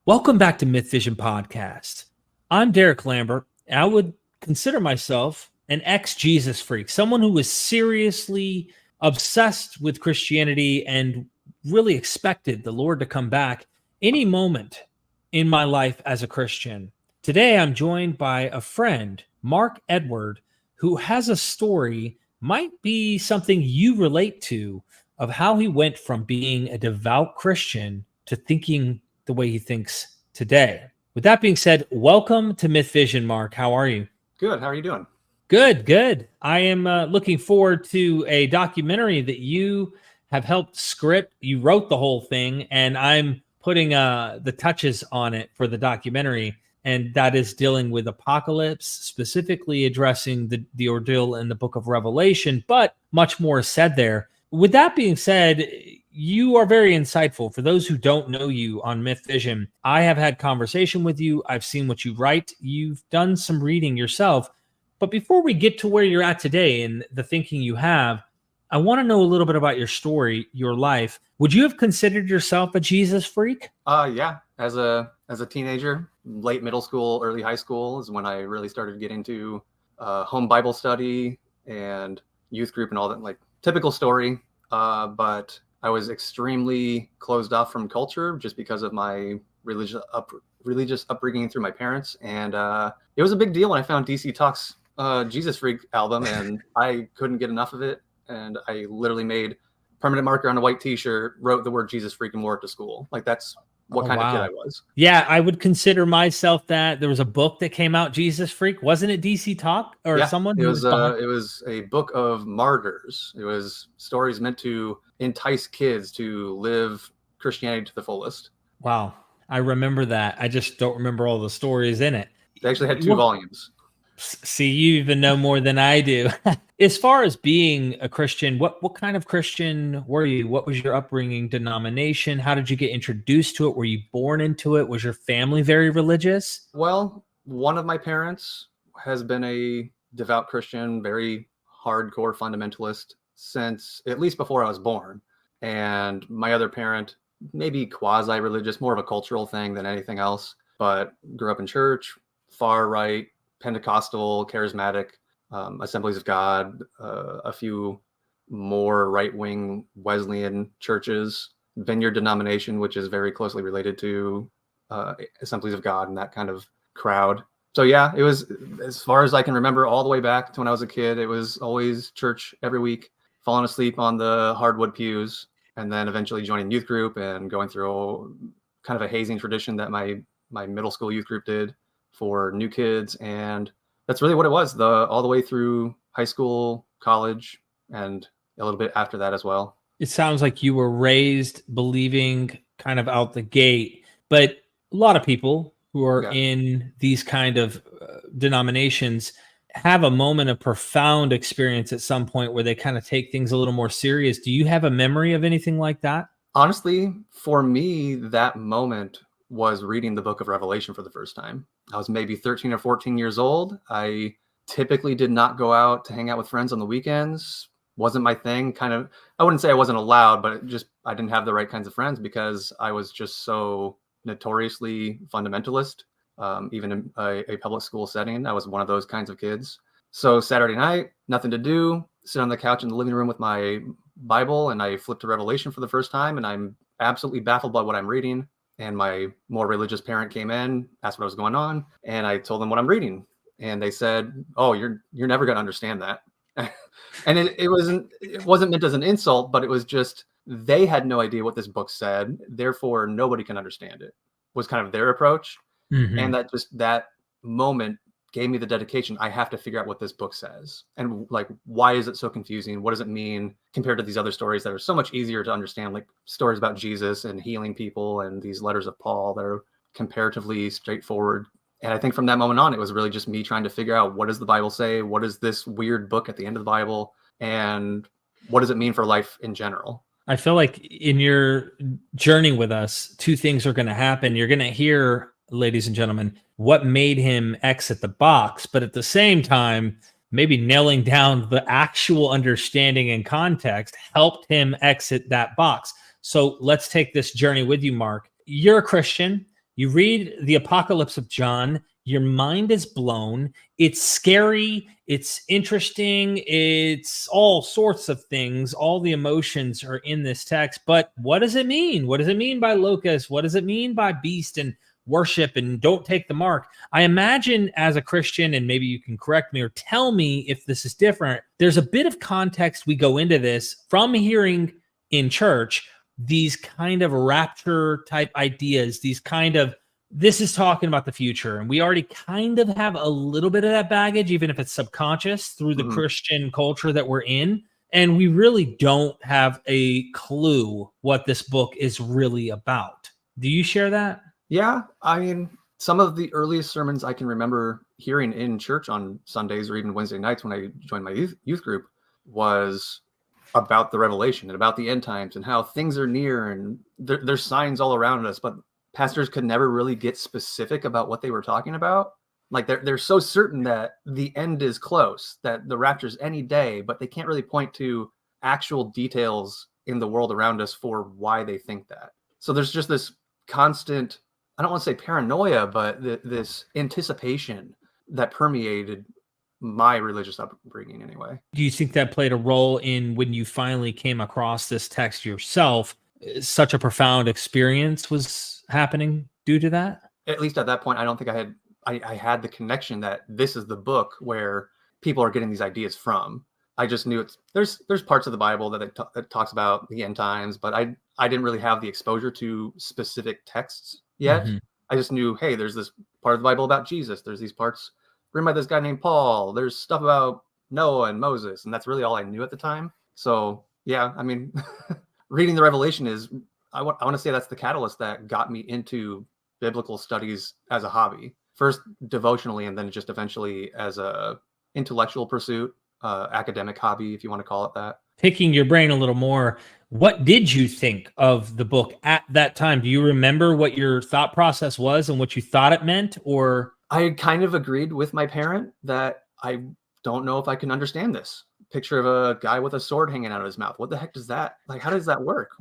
Welcome back to Myth Vision Podcast. I'm Derek Lambert. I would consider myself an ex-Jesus freak, someone who was seriously obsessed with Christianity and really expected the Lord to come back any moment in my life as a Christian. Today, I'm joined by a friend, Mark Edward, who has a story, might be something you relate to, of how he went from being a devout Christian to thinking the way he thinks today. With that being said, welcome to Myth Vision, Mark. How are you? Good. How are you doing? Good. I am looking forward to a documentary that you have helped script. You wrote the whole thing, and I'm putting the touches on it for the documentary, and that is dealing with apocalypse, specifically addressing the ordeal in the book of Revelation, but much more is said there. With that being said, you are very insightful. For those who don't know you on Myth Vision, I have had conversation with you. I've seen what you write. You've done some reading yourself. But before we get to where you're at today and the thinking you have, I want to know a little bit about your story, your life. Would you have considered yourself a Jesus freak? Yeah. As a teenager, late middle school, early high school is when I really started getting into home Bible study and youth group and all that, like typical story. But I was extremely closed off from culture just because of my religious upbringing through my parents. And it was a big deal when I found DC Talk's Jesus Freak album, and I couldn't get enough of it. And I literally made permanent marker on a white t-shirt, wrote the word Jesus Freak, and wore it to school. Like, that's what kind of kid I was. Yeah, I would consider myself that. There was a book that came out, Jesus Freak. Wasn't it DC Talk or someone? It was a book of martyrs. It was stories meant to entice kids to live Christianity to the fullest. Wow. I remember that. I just don't remember all the stories in it. They actually had two volumes. See, you even know more than I do. As far as being a Christian, what kind of Christian were you? What was your upbringing, denomination? How did you get introduced to it? Were you born into it? Was your family very religious? Well, one of my parents has been a devout Christian, very hardcore fundamentalist since at least before I was born. And my other parent, maybe quasi-religious, more of a cultural thing than anything else, but grew up in church, far right, Pentecostal, charismatic, Assemblies of God, a few more right-wing Wesleyan churches, Vineyard denomination, which is very closely related to Assemblies of God and that kind of crowd. So yeah, it was, as far as I can remember, all the way back to when I was a kid, it was always church every week, falling asleep on the hardwood pews, and then eventually joining youth group and going through kind of a hazing tradition that my middle school youth group did for new kids. And that's really what it was, all the way through high school, college, and a little bit after that as well. It sounds like you were raised believing kind of out the gate, but a lot of people who are in these kind of denominations have a moment of profound experience at some point where they kind of take things a little more serious. Do you have a memory of anything like that? Honestly, for me, that moment was reading the book of Revelation for the first time. I was maybe 13 or 14 years old. I typically did not go out to hang out with friends on the weekends. Wasn't my thing. Kind of, I wouldn't say I wasn't allowed, but I didn't have the right kinds of friends because I was just so notoriously fundamentalist. Even in a public school setting, I was one of those kinds of kids. So Saturday night, nothing to do, sit on the couch in the living room with my Bible, and I flipped to Revelation for the first time, and I'm absolutely baffled by what I'm reading. And my more religious parent came in, asked what was going on, and I told them what I'm reading. And they said, "Oh, you're never going to understand that." And it wasn't meant as an insult, but it was just, they had no idea what this book said, therefore nobody can understand it, was kind of their approach. Mm-hmm. And that moment gave me the dedication. I have to figure out what this book says, and like, why is it so confusing? What does it mean compared to these other stories that are so much easier to understand, like stories about Jesus and healing people, and these letters of Paul that are comparatively straightforward. And I think from that moment on, it was really just me trying to figure out, what does the Bible say? What is this weird book at the end of the Bible? And what does it mean for life in general? I feel like in your journey with us, two things are going to happen. You're going to hear, ladies and gentlemen, what made him exit the box, but at the same time, maybe nailing down the actual understanding and context helped him exit that box. So let's take this journey with you, Mark. You're a Christian. You read the Apocalypse of John, your mind is blown. It's scary. It's interesting. It's all sorts of things. All the emotions are in this text. But what does it mean? What does it mean by locust? What does it mean by beast and worship and don't take the mark? I imagine as a Christian, and maybe you can correct me or tell me if this is different, there's a bit of context we go into this from hearing in church these kind of rapture type ideas, these kind of, this is talking about the future. And we already kind of have a little bit of that baggage, even if it's subconscious through the Christian culture that we're in. And we really don't have a clue what this book is really about. Do you share that? Yeah. I mean, some of the earliest sermons I can remember hearing in church on Sundays or even Wednesday nights when I joined my youth group was about the revelation and about the end times and how things are near and there's signs all around us. But pastors could never really get specific about what they were talking about. Like they're so certain that the end is close, that the rapture's any day, but they can't really point to actual details in the world around us for why they think that. So there's just this constant, I don't want to say paranoia, but this anticipation that permeated my religious upbringing anyway. Do you think that played a role in when you finally came across this text yourself? Such a profound experience was happening due to that? At least at that point, I don't think I had the connection that this is the book where people are getting these ideas from. I just knew there's parts of the Bible that talks about the end times, but I didn't really have the exposure to specific texts yet. I just knew, hey, there's this part of the Bible about Jesus. There's these parts written by this guy named Paul. There's stuff about Noah and Moses, and that's really all I knew at the time. So yeah, I mean, reading the Revelation is, I want to say that's the catalyst that got me into biblical studies as a hobby. First devotionally, and then just eventually as a intellectual pursuit, academic hobby, if you want to call it that. Picking your brain a little more, what did you think of the book at that time? Do you remember what your thought process was and what you thought it meant? Or I kind of agreed with my parent that I don't know if I can understand this. Picture of a guy with a sword hanging out of his mouth. What the heck does that, like, how does that work?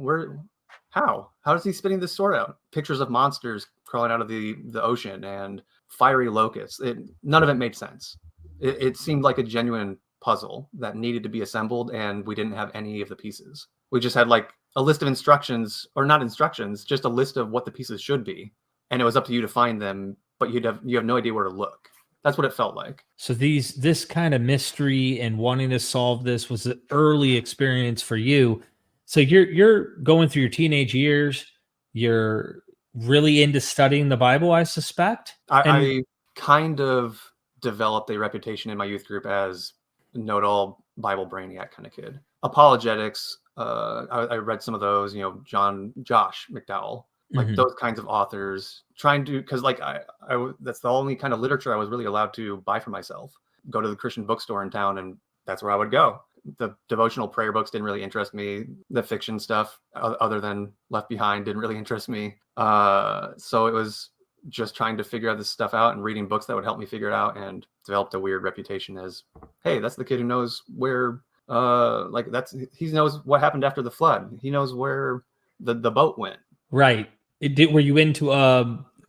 How is he spitting this sword out? Pictures of monsters crawling out of the ocean and fiery locusts. None of it made sense. It seemed like a genuine puzzle that needed to be assembled, and we didn't have any of the pieces. We just had like a list of instructions, or not instructions, just a list of what the pieces should be. And it was up to you to find them, but you have no idea where to look. That's what it felt like. So this kind of mystery and wanting to solve this was an early experience for you. So you're going through your teenage years. You're really into studying the Bible, I suspect. I kind of developed a reputation in my youth group as know-it-all Bible brainiac kind of kid. Apologetics. I read some of those. Josh McDowell. Like those kinds of authors, trying to, because like I that's the only kind of literature I was really allowed to buy for myself. Go to the Christian bookstore in town, and that's where I would go. The devotional prayer books didn't really interest me. The fiction stuff, other than Left Behind, didn't really interest me. So it was just trying to figure this stuff out and reading books that would help me figure it out, and developed a weird reputation as, hey, that's the kid who knows where, he knows what happened after the flood. He knows where the boat went. Right. Were you into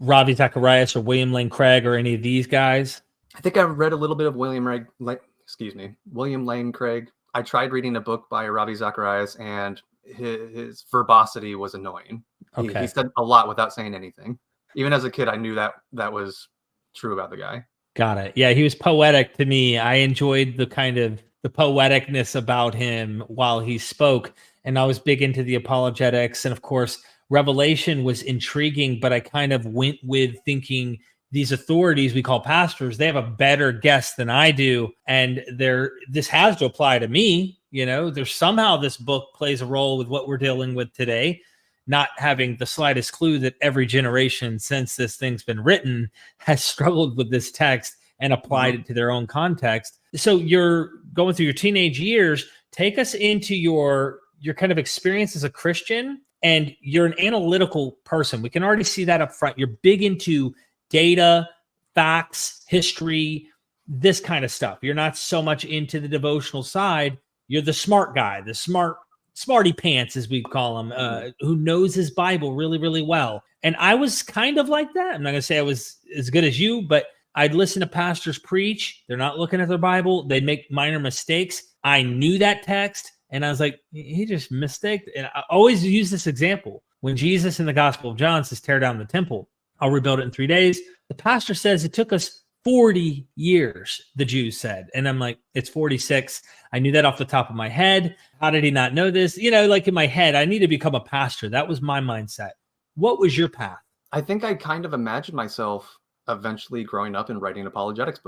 Ravi Zacharias or William Lane Craig or any of these guys? I think I read a little bit of William Lane Craig. I tried reading a book by Ravi Zacharias, and his verbosity was annoying. Okay. He said a lot without saying anything. Even as a kid, I knew that was true about the guy. Got it. Yeah, he was poetic to me. I enjoyed the kind of the poeticness about him while he spoke. And I was big into the apologetics. And of course, Revelation was intriguing, but I kind of went with thinking these authorities we call pastors, they have a better guess than I do. And this has to apply to me. There's somehow this book plays a role with what we're dealing with today, not having the slightest clue that every generation since this thing's been written has struggled with this text and applied it to their own context. So you're going through your teenage years. Take us into your kind of experience as a Christian. And you're an analytical person. We can already see that up front. You're big into data, facts, history, this kind of stuff. You're not so much into the devotional side. You're the smart guy, the smarty pants, as we call him, who knows his Bible really, really well. And I was kind of like that. I'm not going to say I was as good as you, but I'd listen to pastors preach. They're not looking at their Bible. They make minor mistakes. I knew that text, and I was like, he just mistaked. And I always use this example. When Jesus in the Gospel of John says, tear down the temple, I'll rebuild it in 3 days. The pastor says it took us 40 years, the Jews said. And I'm like, it's 46. I knew that off the top of my head. How did he not know this? Like in my head, I need to become a pastor. That was my mindset. What was your path? I think I kind of imagined myself eventually growing up and writing apologetics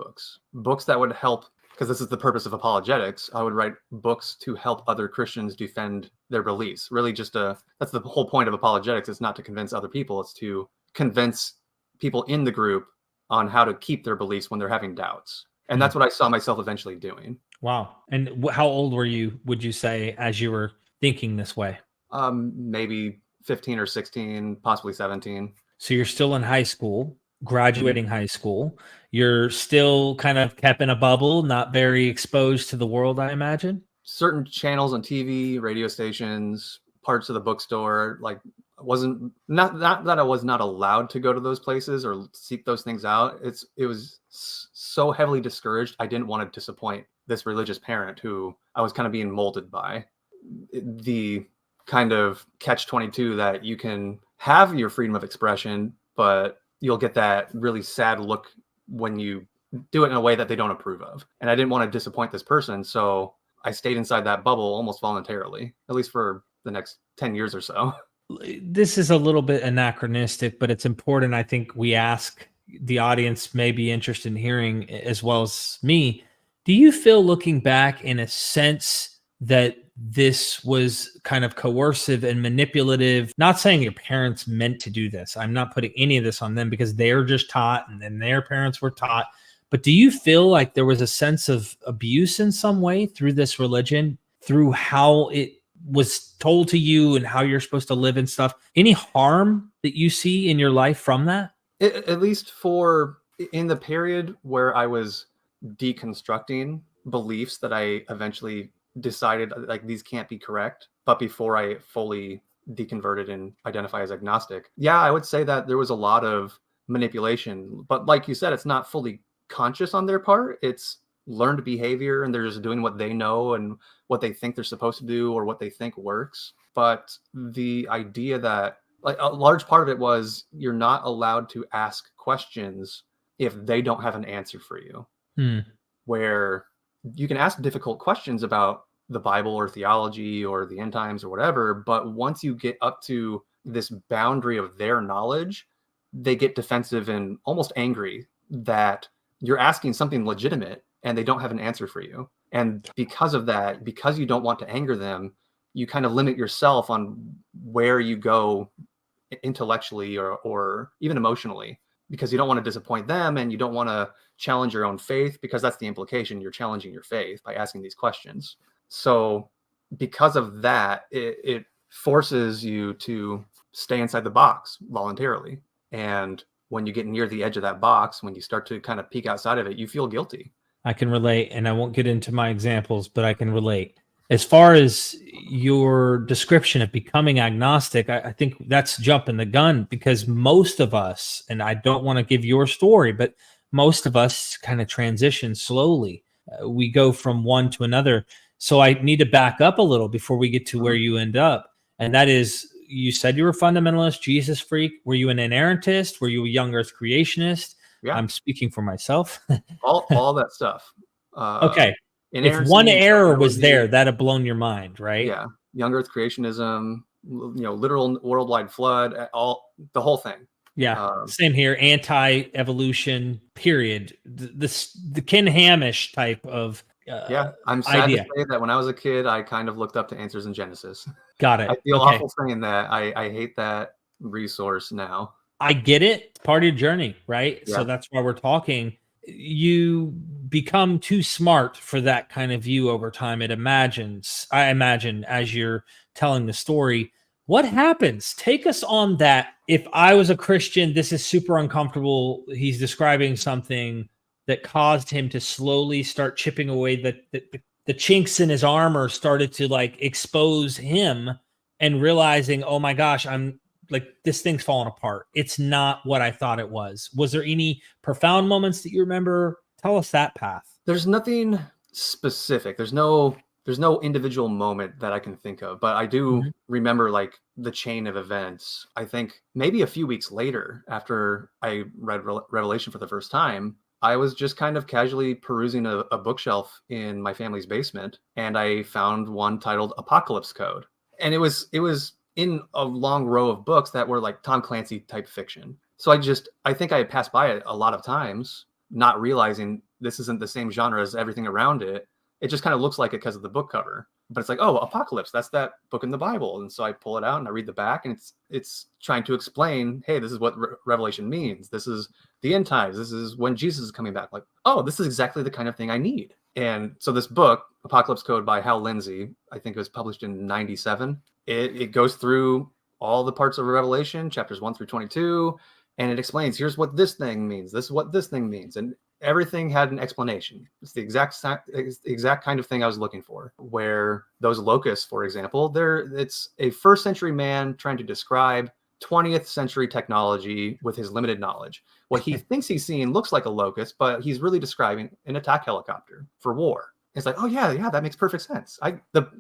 books that would help, because this is the purpose of apologetics. I would write books to help other Christians defend their beliefs. Really that's the whole point of apologetics. It's not to convince other people. It's to convince people in the group on how to keep their beliefs when they're having doubts. And that's what I saw myself eventually doing. Wow. And how old were you, would you say, as you were thinking this way? Maybe 15 or 16, possibly 17. So you're still in high school, graduating high school. You're still kind of kept in a bubble, not very exposed to the world, I imagine. Certain channels on TV, radio stations, parts of the bookstore, like wasn't not that I was not allowed to go to those places or seek those things out. It was so heavily discouraged. I didn't want to disappoint this religious parent who I was kind of being molded by. The kind of catch-22 that you can have your freedom of expression, but you'll get that really sad look when you do it in a way that they don't approve of. And I didn't want to disappoint this person, so I stayed inside that bubble almost voluntarily, at least for the next 10 years or so. This is a little bit anachronistic, but it's important. I think we ask the audience may be interested in hearing, as well as me. Do you feel, looking back, in a sense that this was kind of coercive and manipulative? Not saying your parents meant to do this. I'm not putting any of this on them, because they're just taught and then their parents were taught. But do you feel like there was a sense of abuse in some way through this religion, through how it was told to you and how you're supposed to live and stuff? Any harm that you see in your life from that? At least in the period where I was deconstructing beliefs that I eventually decided like these can't be correct, but before I fully deconverted and identify as agnostic, yeah, I would say that there was a lot of manipulation. But like you said, it's not fully conscious on their part. It's learned behavior, and they're just doing what they know and what they think they're supposed to do or what they think works. But the idea that, like, a large part of it was you're not allowed to ask questions if they don't have an answer for you. Where you can ask difficult questions about the Bible or theology or the end times or whatever, but once you get up to this boundary of their knowledge, they get defensive and almost angry that you're asking something legitimate and they don't have an answer for you. And because of that, because you don't want to anger them, you kind of limit yourself on where you go intellectually or even emotionally, because you don't want to disappoint them and you don't want to challenge your own faith, because that's the implication. You're challenging your faith by asking these questions. So because of that, it forces you to stay inside the box voluntarily. And when you get near the edge of that box, when you start to kind of peek outside of it, you feel guilty. I can relate, and I won't get into my examples, but I can relate. As far as your description of becoming agnostic, I think that's jumping the gun, because most of us, and I don't want to give your story, but most of us kind of transition slowly. We go from one to another. So I need to back up a little before we get to where you end up. And that is, you said you were a fundamentalist, Jesus freak. Were you an inerrantist? Were you a young earth creationist? Yeah. I'm speaking for myself. all that stuff. Okay. If one error was there, that'd have blown your mind, right? Yeah. Young earth creationism, literal worldwide flood, the whole thing. Yeah. Same here. Anti-evolution, period. The Ken Hamish type of I'm sad to say that when I was a kid, I kind of looked up to Answers in Genesis. Got it. I feel awful saying that. I hate that resource now. I get it. It's part of your journey, right? Yeah. So that's why we're talking. You become too smart for that kind of view over time. I imagine, as you're telling the story, what happens? Take us on that. If I was a Christian, this is super uncomfortable. He's describing something that caused him to slowly start chipping away the chinks in his armor, started to like expose him, and realizing, oh my gosh, like this thing's falling apart. It's not what I thought it was. Was there any profound moments that you remember? Tell us that path. There's nothing specific. There's no individual moment that I can think of, but I do remember like the chain of events. I think maybe a few weeks later, after I read Revelation for the first time, I was just kind of casually perusing a bookshelf in my family's basement, and I found one titled Apocalypse Code. And it was in a long row of books that were like Tom Clancy type fiction. So I think I had passed by it a lot of times, not realizing this isn't the same genre as everything around it. It just kind of looks like it because of the book cover. But it's like, oh, Apocalypse, that's that book in the Bible. And so I pull it out and I read the back, and it's trying to explain, hey, this is what Revelation means. This is the end times. This is when Jesus is coming back. Like, oh, this is exactly the kind of thing I need. And so this book, Apocalypse Code by Hal Lindsey, I think it was published in 97. It goes through all the parts of Revelation, chapters 1 through 22, and it explains, here's what this thing means. This is what this thing means. And everything had an explanation. It's the exact kind of thing I was looking for, where those locusts, for example, it's a first century man trying to describe 20th century technology with his limited knowledge. What he thinks he's seeing looks like a locust, but he's really describing an attack helicopter for war. It's like, oh yeah, that makes perfect sense.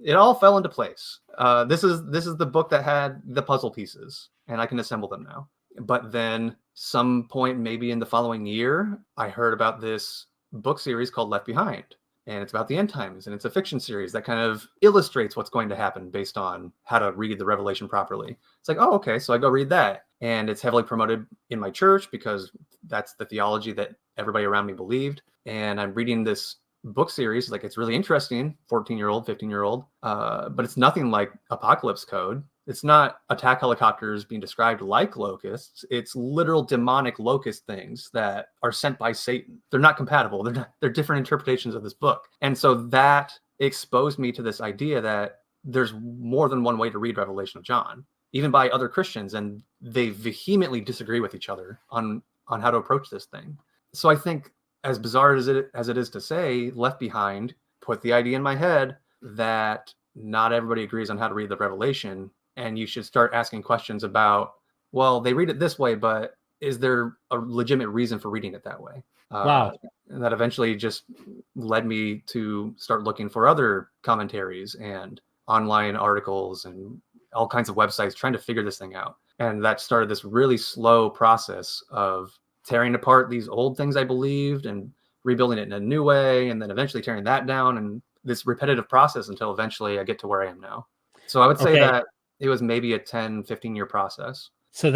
It all fell into place. This is the book that had the puzzle pieces, and I can assemble them now. But then some point, maybe in the following year, I heard about this book series called Left Behind. And it's about the end times. And it's a fiction series that kind of illustrates what's going to happen based on how to read the Revelation properly. It's like, oh, okay. So I go read that. And it's heavily promoted in my church because that's the theology that everybody around me believed. And I'm reading this book series. Like, it's really interesting, 14-year-old, 15-year-old. But it's nothing like Apocalypse Code. It's not attack helicopters being described like locusts. It's literal demonic locust things that are sent by Satan. They're not compatible. They're different interpretations of this book. And so that exposed me to this idea that there's more than one way to read Revelation of John, even by other Christians, and they vehemently disagree with each other on how to approach this thing. So I think, as bizarre as it is to say, Left Behind put the idea in my head that not everybody agrees on how to read the Revelation. And you should start asking questions about, well, they read it this way, but is there a legitimate reason for reading it that way? Wow. And that eventually just led me to start looking for other commentaries and online articles and all kinds of websites trying to figure this thing out. And that started this really slow process of tearing apart these old things I believed and rebuilding it in a new way, and then eventually tearing that down, and this repetitive process until eventually I get to where I am now. So I would say that it was maybe a 10, 15-year process. So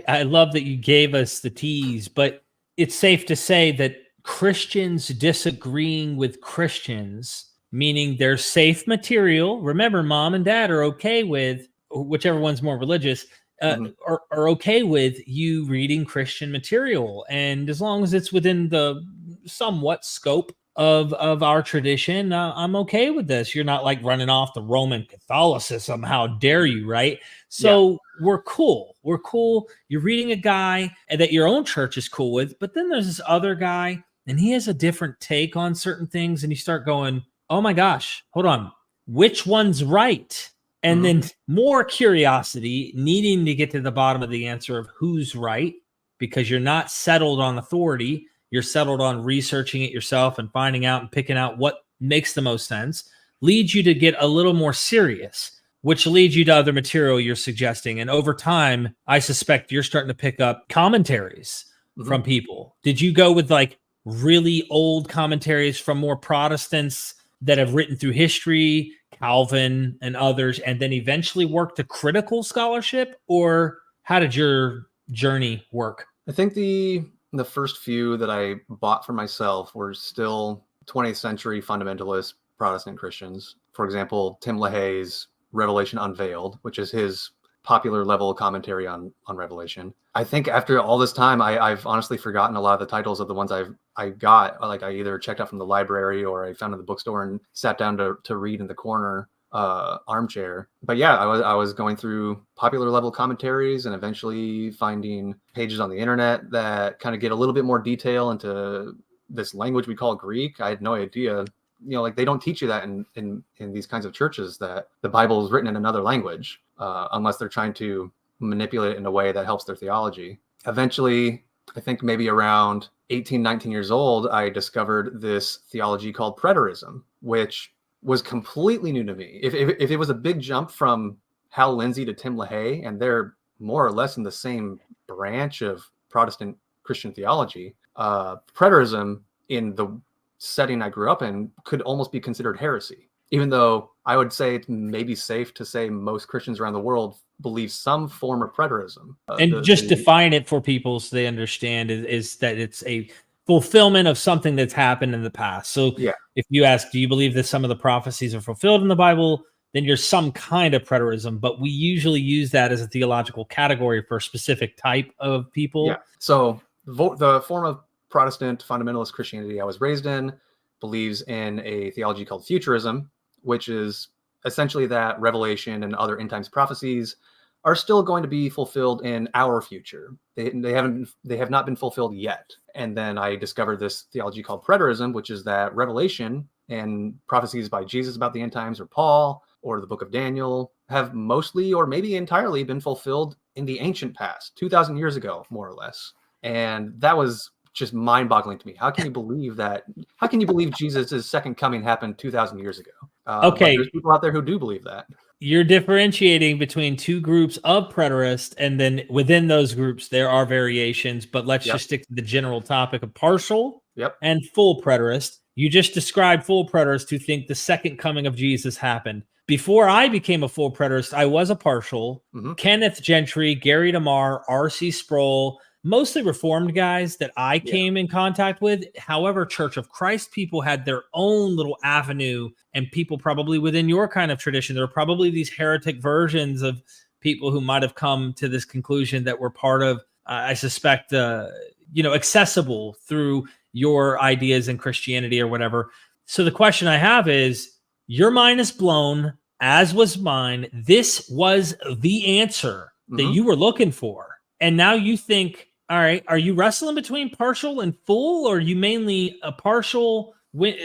I love that you gave us the tease, but it's safe to say that Christians disagreeing with Christians, meaning there's safe material. Remember, mom and dad are okay with, whichever one's more religious, are okay with you reading Christian material. And as long as it's within the somewhat scope of our tradition, I'm okay with this. You're not like running off the Roman Catholicism. How dare you, right? So we're cool. We're cool. You're reading a guy that your own church is cool with, but then there's this other guy and he has a different take on certain things, and you start going, oh my gosh, hold on. Which one's right? And then more curiosity, needing to get to the bottom of the answer of who's right, because you're not settled on authority. You're settled on researching it yourself and finding out and picking out what makes the most sense, leads you to get a little more serious, which leads you to other material you're suggesting. And over time, I suspect you're starting to pick up commentaries from people. Did you go with like really old commentaries from more Protestants that have written through history, Calvin and others, and then eventually work to critical scholarship? Or how did your journey work? I think the first few that I bought for myself were still 20th century fundamentalist Protestant Christians. For example, Tim LaHaye's Revelation Unveiled, which is his popular level commentary on Revelation. I think after all this time, I've honestly forgotten a lot of the titles of the ones I got. Like, I either checked out from the library or I found in the bookstore and sat down to read in the corner armchair. But yeah, I was going through popular level commentaries and eventually finding pages on the internet that kind of get a little bit more detail into this language we call Greek. I had no idea, like they don't teach you that in these kinds of churches, that the Bible is written in another language, unless they're trying to manipulate it in a way that helps their theology. Eventually, I think maybe around 18, 19 years old, I discovered this theology called preterism, which was completely new to me. If it was a big jump from Hal Lindsey to Tim LaHaye, and they're more or less in the same branch of Protestant Christian theology, preterism in the setting I grew up in could almost be considered heresy, even though I would say it's maybe safe to say most Christians around the world believe some form of preterism. And define it for people so they understand is that it's a fulfillment of something that's happened in the past. So yeah. If you ask, do you believe that some of the prophecies are fulfilled in the Bible? Then you're some kind of preterism, but we usually use that as a theological category for a specific type of people. Yeah. So the form of Protestant fundamentalist Christianity I was raised in believes in a theology called futurism, which is essentially that Revelation and other end times prophecies are still going to be fulfilled in our future. They have not been fulfilled yet. And then I discovered this theology called preterism, which is that Revelation and prophecies by Jesus about the end times, or Paul, or the book of Daniel, have mostly or maybe entirely been fulfilled in the ancient past, 2,000 years ago, more or less. And that was just mind-boggling to me. How can you believe that? How can you believe Jesus' second coming happened 2,000 years ago? Okay. But there's people out there who do believe that. You're differentiating between two groups of preterists, and then within those groups, there are variations, but let's just stick to the general topic of partial and full preterist. You just described full preterists who think the second coming of Jesus happened. Before I became a full preterist, I was a partial. Kenneth Gentry, Gary DeMar, R.C. Sproul, mostly Reformed guys that I came in contact with. However, Church of Christ people had their own little avenue, and people probably within your kind of tradition, there were probably these heretic versions of people who might have come to this conclusion that were part of, I suspect, accessible through your ideas in Christianity or whatever. So the question I have is, your mind is blown, as was mine. This was the answer that you were looking for. And now you think, all right, are you wrestling between partial and full, or are you mainly a partial?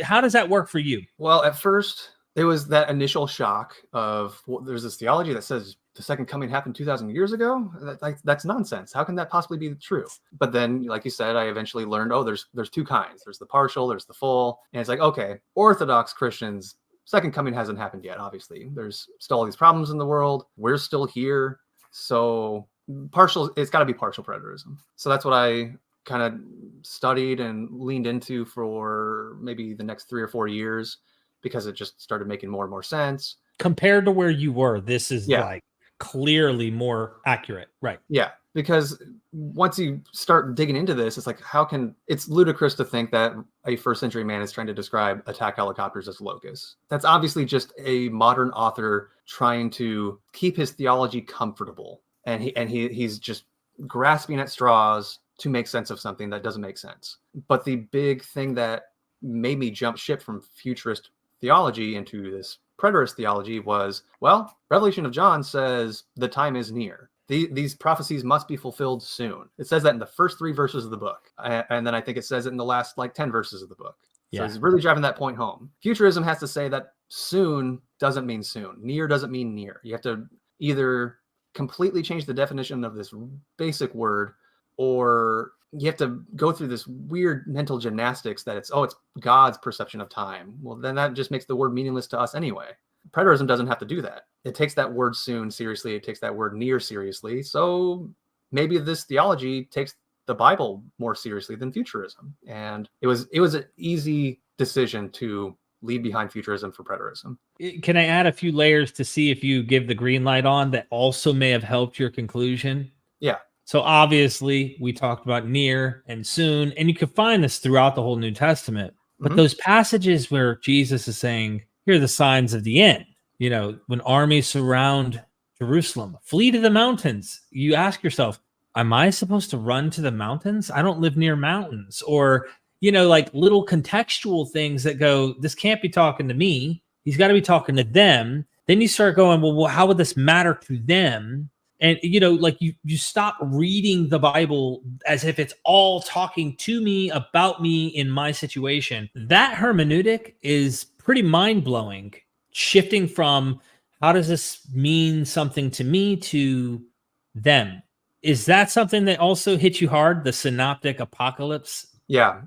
How does that work for you? Well, at first, it was that initial shock of, well, there's this theology that says the second coming happened 2,000 years ago. That's nonsense. How can that possibly be true? But then, like you said, I eventually learned, there's two kinds. There's the partial, there's the full. And it's like, okay, Orthodox Christians, second coming hasn't happened yet, obviously. There's still all these problems in the world. We're still here. So partial, it's got to be partial preterism. So that's what I kind of studied and leaned into for maybe the next 3 or 4 years, because it just started making more and more sense. Compared to where you were, this is like clearly more accurate, right? Yeah, because once you start digging into this, it's like, it's ludicrous to think that a first century man is trying to describe attack helicopters as locusts. That's obviously just a modern author trying to keep his theology comfortable. And he's just grasping at straws to make sense of something that doesn't make sense. But the big thing that made me jump ship from futurist theology into this preterist theology was, well, Revelation of John says the time is near. These prophecies must be fulfilled soon. It says that in the first 3 verses of the book. And then I think it says it in the last 10 verses of the book. So it's really driving that point home. Futurism has to say that soon doesn't mean soon. Near doesn't mean near. You have to either completely change the definition of this basic word, or you have to go through this weird mental gymnastics that it's God's perception of time. Well, then that just makes the word meaningless to us anyway. Preterism doesn't have to do that. It takes that word soon seriously. It takes that word near seriously. So maybe this theology takes the Bible more seriously than futurism. And it was an easy decision to leave behind futurism for preterism. Can I add a few layers to see if you give the green light on that also may have helped your conclusion? Yeah. So obviously we talked about near and soon, and you can find this throughout the whole New Testament. But those passages where Jesus is saying, here are the signs of the end, when armies surround Jerusalem, flee to the mountains. You ask yourself, am I supposed to run to the mountains? I don't live near mountains. Or, little contextual things that go, this can't be talking to me. He's got to be talking to them. Then you start going, well, how would this matter to them? And, you stop reading the Bible as if it's all talking to me, about me, in my situation. That hermeneutic is pretty mind-blowing, shifting from how does this mean something to me to them. Is that something that also hits you hard? The synoptic apocalypse? Yeah.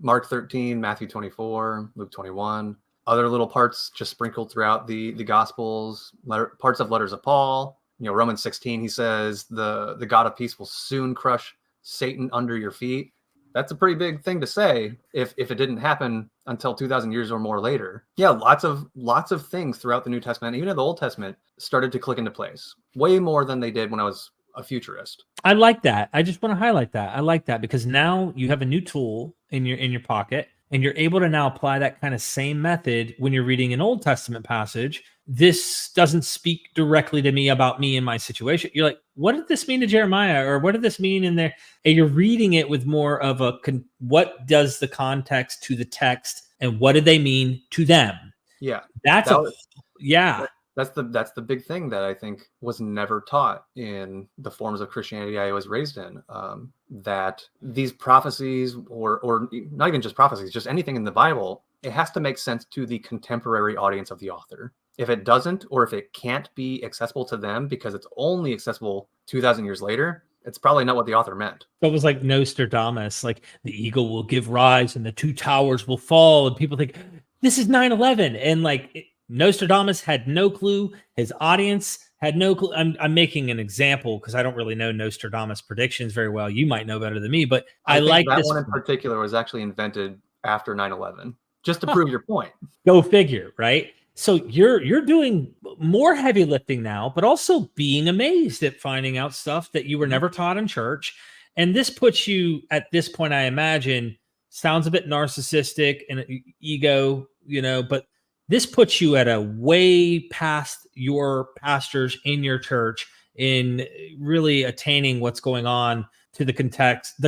Mark 13, Matthew 24, Luke 21, other little parts just sprinkled throughout the Gospels, parts of letters of Paul. Romans 16, he says, the God of peace will soon crush Satan under your feet. That's a pretty big thing to say if it didn't happen until 2,000 years or more later. Yeah, lots of things throughout the New Testament, even in the Old Testament, started to click into place. Way more than they did when I was a futurist. I like that. I just want to highlight that. I like that because now you have a new tool in your pocket, and you're able to now apply that kind of same method when you're reading an Old Testament passage. This doesn't speak directly to me about me and my situation. You're like, what did this mean to Jeremiah? Or what did this mean in there? And you're reading it with more of a, what does the context to the text and what did they mean to them? Yeah. That's the big thing that I think was never taught in the forms of Christianity I was raised in. That these prophecies, or not even just prophecies, just anything in the Bible, it has to make sense to the contemporary audience of the author. If it doesn't, or if it can't be accessible to them because it's only accessible 2,000 years later, it's probably not what the author meant. So it was like Nostradamus, like the eagle will give rise and the two towers will fall. And people think this is 9/11. And like Nostradamus had no clue. His audience had no clue. I'm making an example because I don't really know Nostradamus predictions very well. You might know better than me, but I like that this one in particular was actually invented after 9/11, just to prove your point. Go figure, right? So you're doing more heavy lifting now, but also being amazed at finding out stuff that you were never taught in church. And this puts you at this point, I imagine, sounds a bit narcissistic and ego, but this puts you at a way past your pastors in your church in really attaining what's going on to the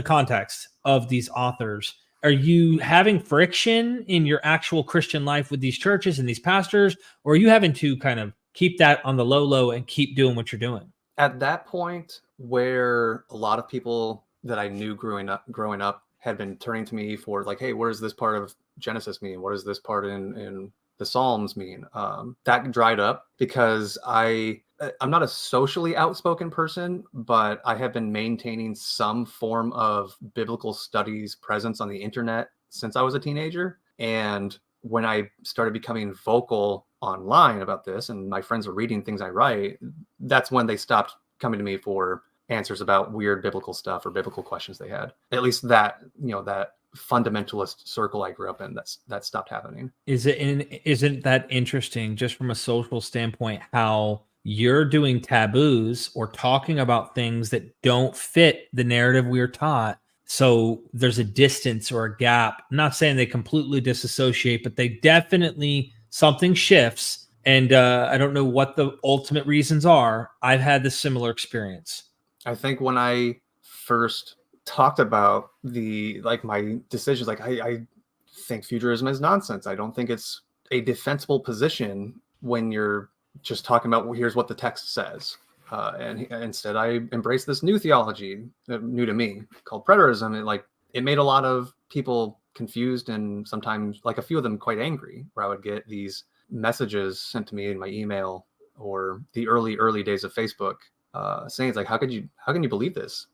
context of these authors. Are you having friction in your actual Christian life with these churches and these pastors, or are you having to kind of keep that on the low and keep doing what you're doing? At that point, where a lot of people that I knew growing up had been turning to me for like, hey, what does this part of Genesis mean? What does this part in the Psalms mean? That dried up because I'm not a socially outspoken person, but I have been maintaining some form of biblical studies presence on the internet since I was a teenager. And when I started becoming vocal online about this and my friends were reading things I write, that's when they stopped coming to me for answers about weird biblical stuff or biblical questions they had. At least that fundamentalist circle I grew up in, that stopped happening. Isn't that interesting just from a social standpoint, how you're doing taboos or talking about things that don't fit the narrative we're taught? So there's a distance or a gap. I'm not saying they completely disassociate, but they definitely, something shifts. And I don't know what the ultimate reasons are. I've had this similar experience. I think when I first talked about my decisions, I think futurism is nonsense. I don't think it's a defensible position when you're just talking about, well, here's what the text says. And instead I embraced this new theology, new to me, called preterism. It made a lot of people confused and sometimes, like, a few of them quite angry, where I would get these messages sent to me in my email or the early days of Facebook, saying, it's like, how can you believe this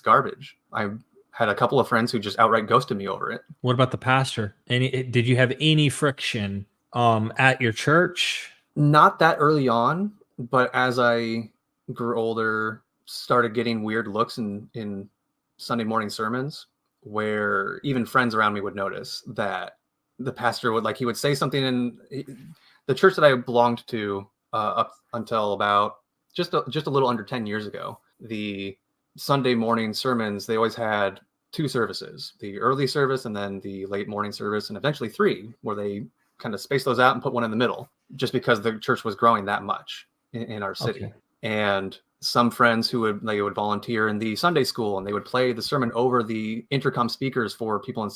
garbage? I had a couple of friends who just outright ghosted me over it. What about the pastor? Did you have any friction at your church? Not that early on, but as I grew older, started getting weird looks in Sunday morning sermons, where even friends around me would notice that the pastor he would say something in the church that I belonged to up until about just a little under 10 years ago. The Sunday morning sermons, they always had two services, the early service and then the late morning service, and eventually three, where they kind of spaced those out and put one in the middle, just because the church was growing that much in our city. Okay. And some friends who would volunteer in the Sunday school, and they would play the sermon over the intercom speakers for people in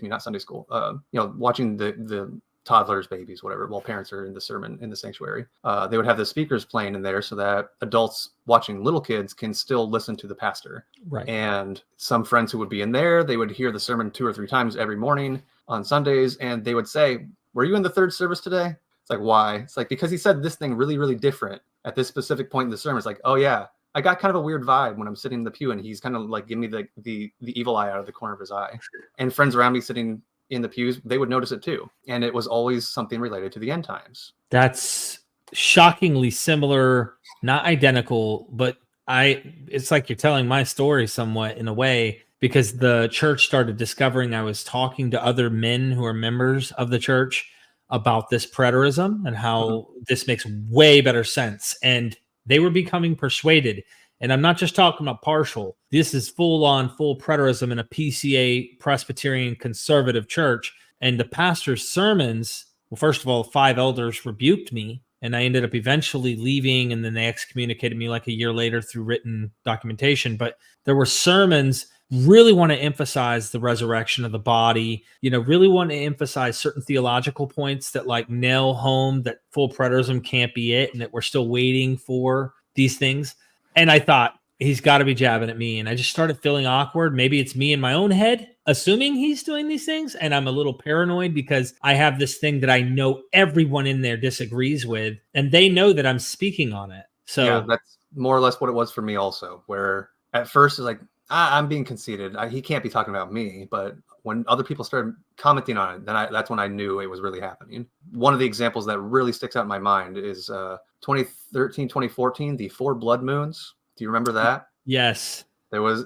not Sunday school, watching the toddlers, babies, whatever, while parents are in the sermon in the sanctuary. They would have the speakers playing in there so that adults watching little kids can still listen to the pastor. Right. And some friends who would be in there, they would hear the sermon 2 or 3 times every morning on Sundays, and they would say, "Were you in the third service today?" It's like, why? It's like, because he said this thing really, really different at this specific point in the sermon, it's like, oh yeah, I got kind of a weird vibe when I'm sitting in the pew and he's kind of like giving me the evil eye out of the corner of his eye. And friends around me sitting in the pews, they would notice it too. And it was always something related to the end times. That's shockingly similar, not identical, but it's like you're telling my story somewhat in a way, because the church started discovering I was talking to other men who are members of the church about this preterism and how this makes way better sense. And they were becoming persuaded. And I'm not just talking about partial. This is full preterism in a PCA Presbyterian conservative church. And the pastor's sermons, well, first of all, 5 elders rebuked me, and I ended up eventually leaving, and then they excommunicated me like a year later through written documentation. But there were sermons really want to emphasize the resurrection of the body, really want to emphasize certain theological points that like nail home that full preterism can't be it, and that we're still waiting for these things. And I thought, he's got to be jabbing at me. And I just started feeling awkward. Maybe it's me in my own head, assuming he's doing these things. And I'm a little paranoid because I have this thing that I know everyone in there disagrees with, and they know that I'm speaking on it. So yeah, that's more or less what it was for me also, where at first it's like, I'm being conceited. He can't be talking about me. But when other people started commenting on it, then that's when I knew it was really happening. One of the examples that really sticks out in my mind is 2013, 2014, the 4 blood moons. Do you remember that? Yes. There was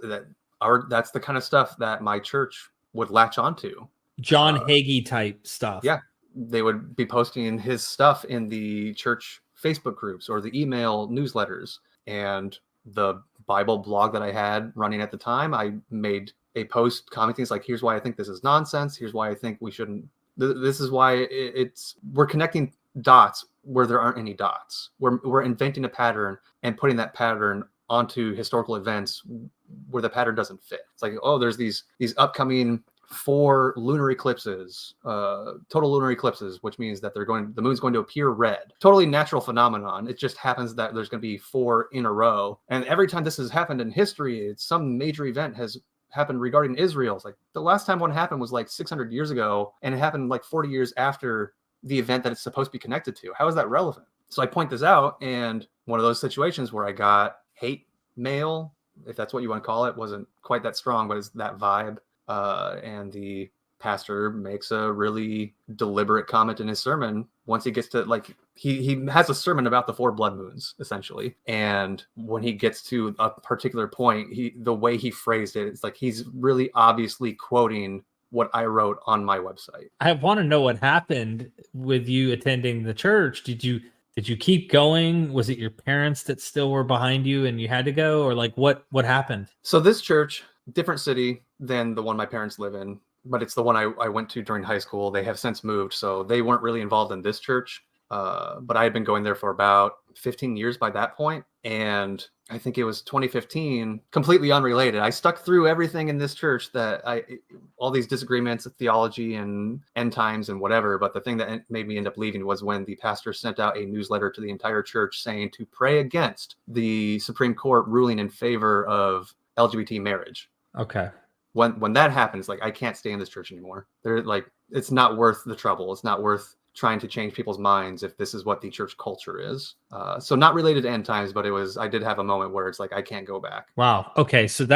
that's the kind of stuff that my church would latch onto. John Hagee type stuff. Yeah. They would be posting his stuff in the church Facebook groups or the email newsletters. And the Bible blog that I had running at the time, I made a post commenting, it's like, here's why I think this is nonsense. Here's why I think we shouldn't. This is why we're connecting dots where there aren't any dots. We're inventing a pattern and putting that pattern onto historical events where the pattern doesn't fit. It's like, oh, there's these upcoming 4 lunar eclipses, total lunar eclipses, which means that the moon's going to appear red. Totally natural phenomenon. It just happens that there's going to be 4 in a row. And every time this has happened in history, it's some major event has happened regarding Israel. It's like the last time one happened was like 600 years ago, and it happened like 40 years after the event that it's supposed to be connected to. How is that relevant? So I point this out, and one of those situations where I got hate mail, if that's what you want to call it, wasn't quite that strong, but it's that vibe. And the pastor makes a really deliberate comment in his sermon once he gets to, like, he has a sermon about the 4 blood moons, essentially. And when he gets to a particular point, the way he phrased it, it's like he's really obviously quoting what I wrote on my website. I want to know what happened with you attending the church. Did you keep going? Was it your parents that still were behind you and you had to go, or like what happened? So this church, different city than the one my parents live in, but it's the one I went to during high school. They have since moved, so they weren't really involved in this church. But I had been going there for about 15 years by that point. And I think it was 2015, completely unrelated. I stuck through everything in this church all these disagreements of theology and end times and whatever. But the thing that made me end up leaving was when the pastor sent out a newsletter to the entire church saying to pray against the Supreme Court ruling in favor of LGBT marriage. Okay. When that happens, like, I can't stay in this church anymore. They're like, it's not worth the trouble. It's not worth trying to change people's minds if this is what the church culture is. So not related to end times, but I did have a moment where it's like, I can't go back. Wow. Okay. So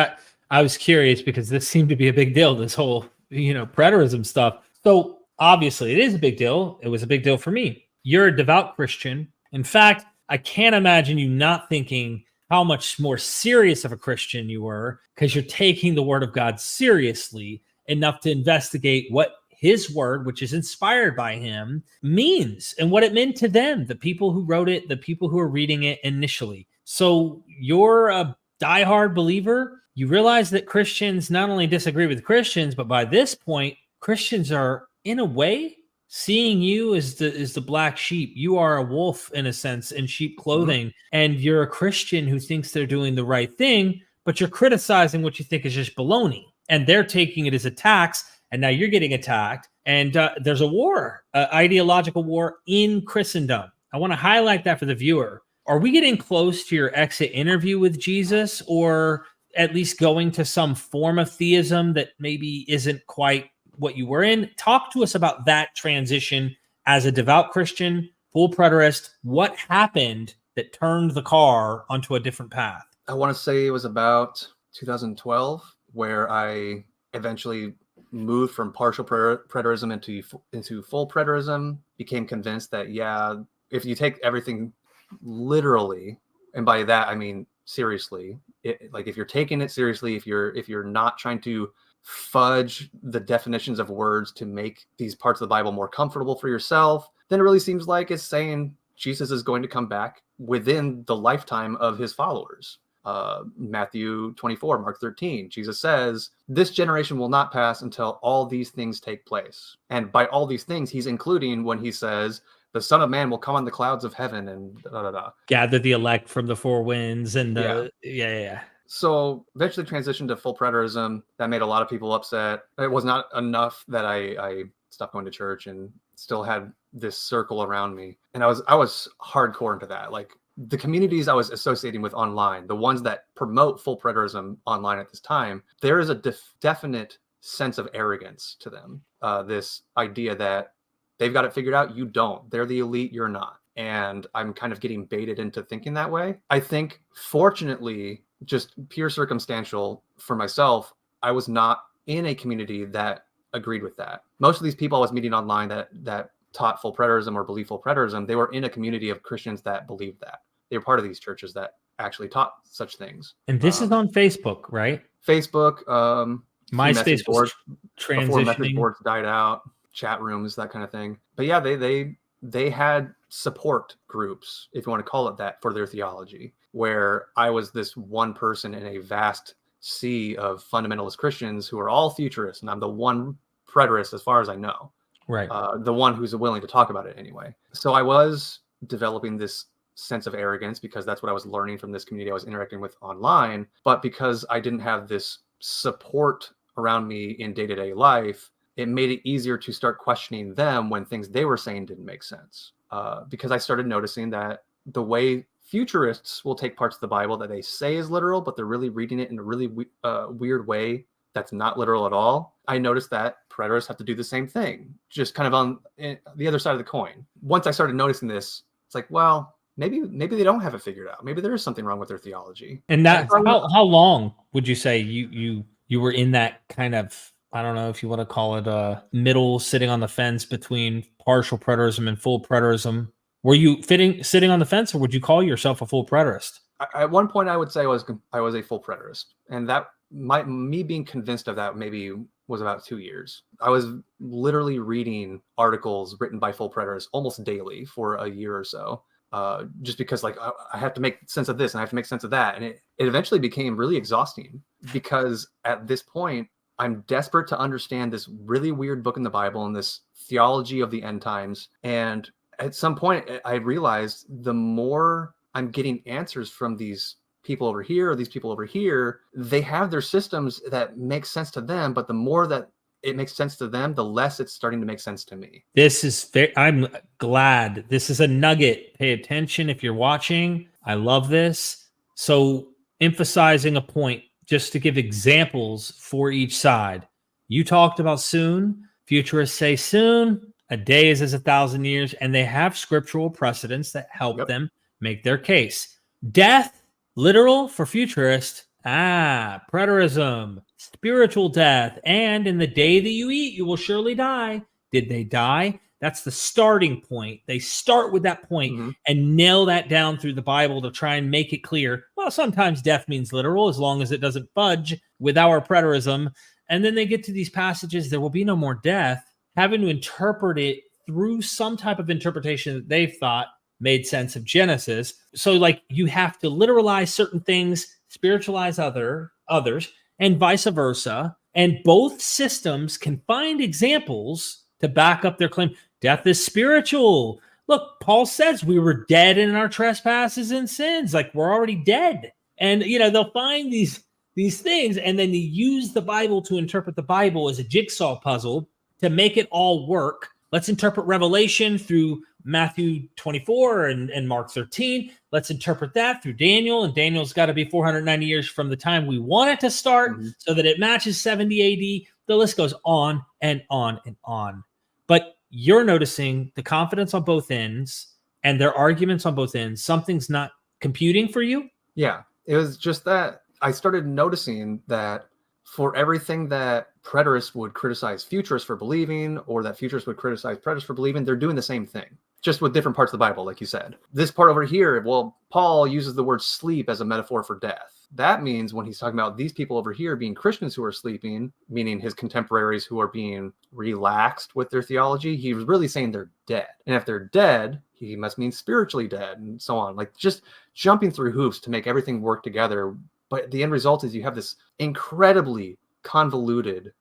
I was curious because this seemed to be a big deal, this whole, preterism stuff. So obviously it is a big deal. It was a big deal for me. You're a devout Christian. In fact, I can't imagine you not thinking how much more serious of a Christian you were, because you're taking the word of God seriously enough to investigate what his word, which is inspired by him, means and what it meant to them, the people who wrote it, the people who are reading it initially. So you're a diehard believer. You realize that Christians not only disagree with Christians, but by this point, Christians are, in a way, seeing you as the black sheep. You are a wolf, in a sense, in sheep clothing. Mm-hmm. And you're a Christian who thinks they're doing the right thing, but you're criticizing what you think is just baloney. And they're taking it as attacks. And now you're getting attacked. And there's a war, ideological war in Christendom. I want to highlight that for the viewer. Are we getting close to your exit interview with Jesus, or at least going to some form of theism that maybe isn't quite what you were in? Talk to us about that transition as a devout Christian, full preterist. What happened that turned the car onto a different path? I want to say it was about 2012 where I eventually moved from partial preterism into full preterism, became convinced that, yeah, if you take everything literally, and by that I mean seriously, like if you're taking it seriously, if you're not trying to fudge the definitions of words to make these parts of the Bible more comfortable for yourself, then it really seems like it's saying Jesus is going to come back within the lifetime of his followers. Matthew 24, Mark 13, Jesus says, this generation will not pass until all these things take place. And by all these things, he's including when he says, the Son of Man will come on the clouds of heaven and da, da, da. Gather the elect from the four winds and yeah. So eventually transitioned to full preterism. That made a lot of people upset. It was not enough that I stopped going to church and still had this circle around me. And I was hardcore into that. Like the communities I was associating with online, the ones that promote full preterism online at this time, there is a definite sense of arrogance to them. This idea that they've got it figured out, you don't. They're the elite, you're not. And I'm kind of getting baited into thinking that way. I think, fortunately, just pure circumstantial for myself, I was not in a community that agreed with that. Most of these people I was meeting online that taught full preterism or believe full preterism, they were in a community of Christians that believed that. They were part of these churches that actually taught such things. And this is on Facebook, right? Facebook, MySpace was transitioning. Before message boards died out, chat rooms, that kind of thing. But yeah, they had support groups, if you want to call it that, for their theology, where I was this one person in a vast sea of fundamentalist Christians who are all futurists, and I'm the one preterist as far as I know. Right. The one who's willing to talk about it anyway. So I was developing this sense of arrogance because that's what I was learning from this community I was interacting with online. But because I didn't have this support around me in day-to-day life, it made it easier to start questioning them when things they were saying didn't make sense. Because I started noticing that the way futurists will take parts of the Bible that they say is literal, but they're really reading it in a really weird way that's not literal at all. I noticed that preterists have to do the same thing, just kind of on the other side of the coin. Once I started noticing this, it's like, well, maybe they don't have it figured out. Maybe there is something wrong with their theology. And that's how long would you say you were in that kind of, I don't know if you want to call it a middle, sitting on the fence between partial preterism and full preterism? Were you sitting on the fence, or would you call yourself a full preterist? At one point, I would say I was a full preterist, and that me being convinced of that maybe was about 2 years. I was literally reading articles written by full preterists almost daily for a year or so, just because like I have to make sense of this and I have to make sense of that, and it eventually became really exhausting because at this point I'm desperate to understand this really weird book in the Bible and this theology of the end times. And at some point I realized the more I'm getting answers from these people over here or these people over here, they have their systems that make sense to them, but the more that it makes sense to them, the less it's starting to make sense to me. I'm glad. This is a nugget. Pay attention if you're watching. I love this. So emphasizing a point, just to give examples for each side. You talked about soon. Futurists say soon. A day is as 1,000 years, and they have scriptural precedents that help them make their case. Death, literal for futurists. Preterism, spiritual death, and in the day that you eat, you will surely die. Did they die? That's the starting point. They start with that point and nail that down through the Bible to try and make it clear. Well, sometimes death means literal as long as it doesn't fudge with our preterism. And then they get to these passages, there will be no more death, having to interpret it through some type of interpretation that they've thought made sense of Genesis. So like you have to literalize certain things, spiritualize others, and vice versa. And both systems can find examples to back up their claim. Death is spiritual. Look, Paul says we were dead in our trespasses and sins. Like we're already dead. And, they'll find these things and then they use the Bible to interpret the Bible as a jigsaw puzzle to make it all work. Let's interpret Revelation through Matthew 24 and Mark 13. Let's interpret that through Daniel. And Daniel's got to be 490 years from the time we want it to start so that it matches 70 AD. The list goes on and on and on. But you're noticing the confidence on both ends, and there are arguments on both ends, something's not computing for you? Yeah, it was just that I started noticing that for everything that preterists would criticize futurists for believing, or that futurists would criticize preterists for believing, they're doing the same thing, just with different parts of the Bible, like you said. This part over here, well, Paul uses the word sleep as a metaphor for death. That means when he's talking about these people over here being Christians who are sleeping, meaning his contemporaries who are being relaxed with their theology, he was really saying they're dead. And if they're dead, he must mean spiritually dead, and so on. Like, just jumping through hoops to make everything work together. But the end result is you have this incredibly convoluted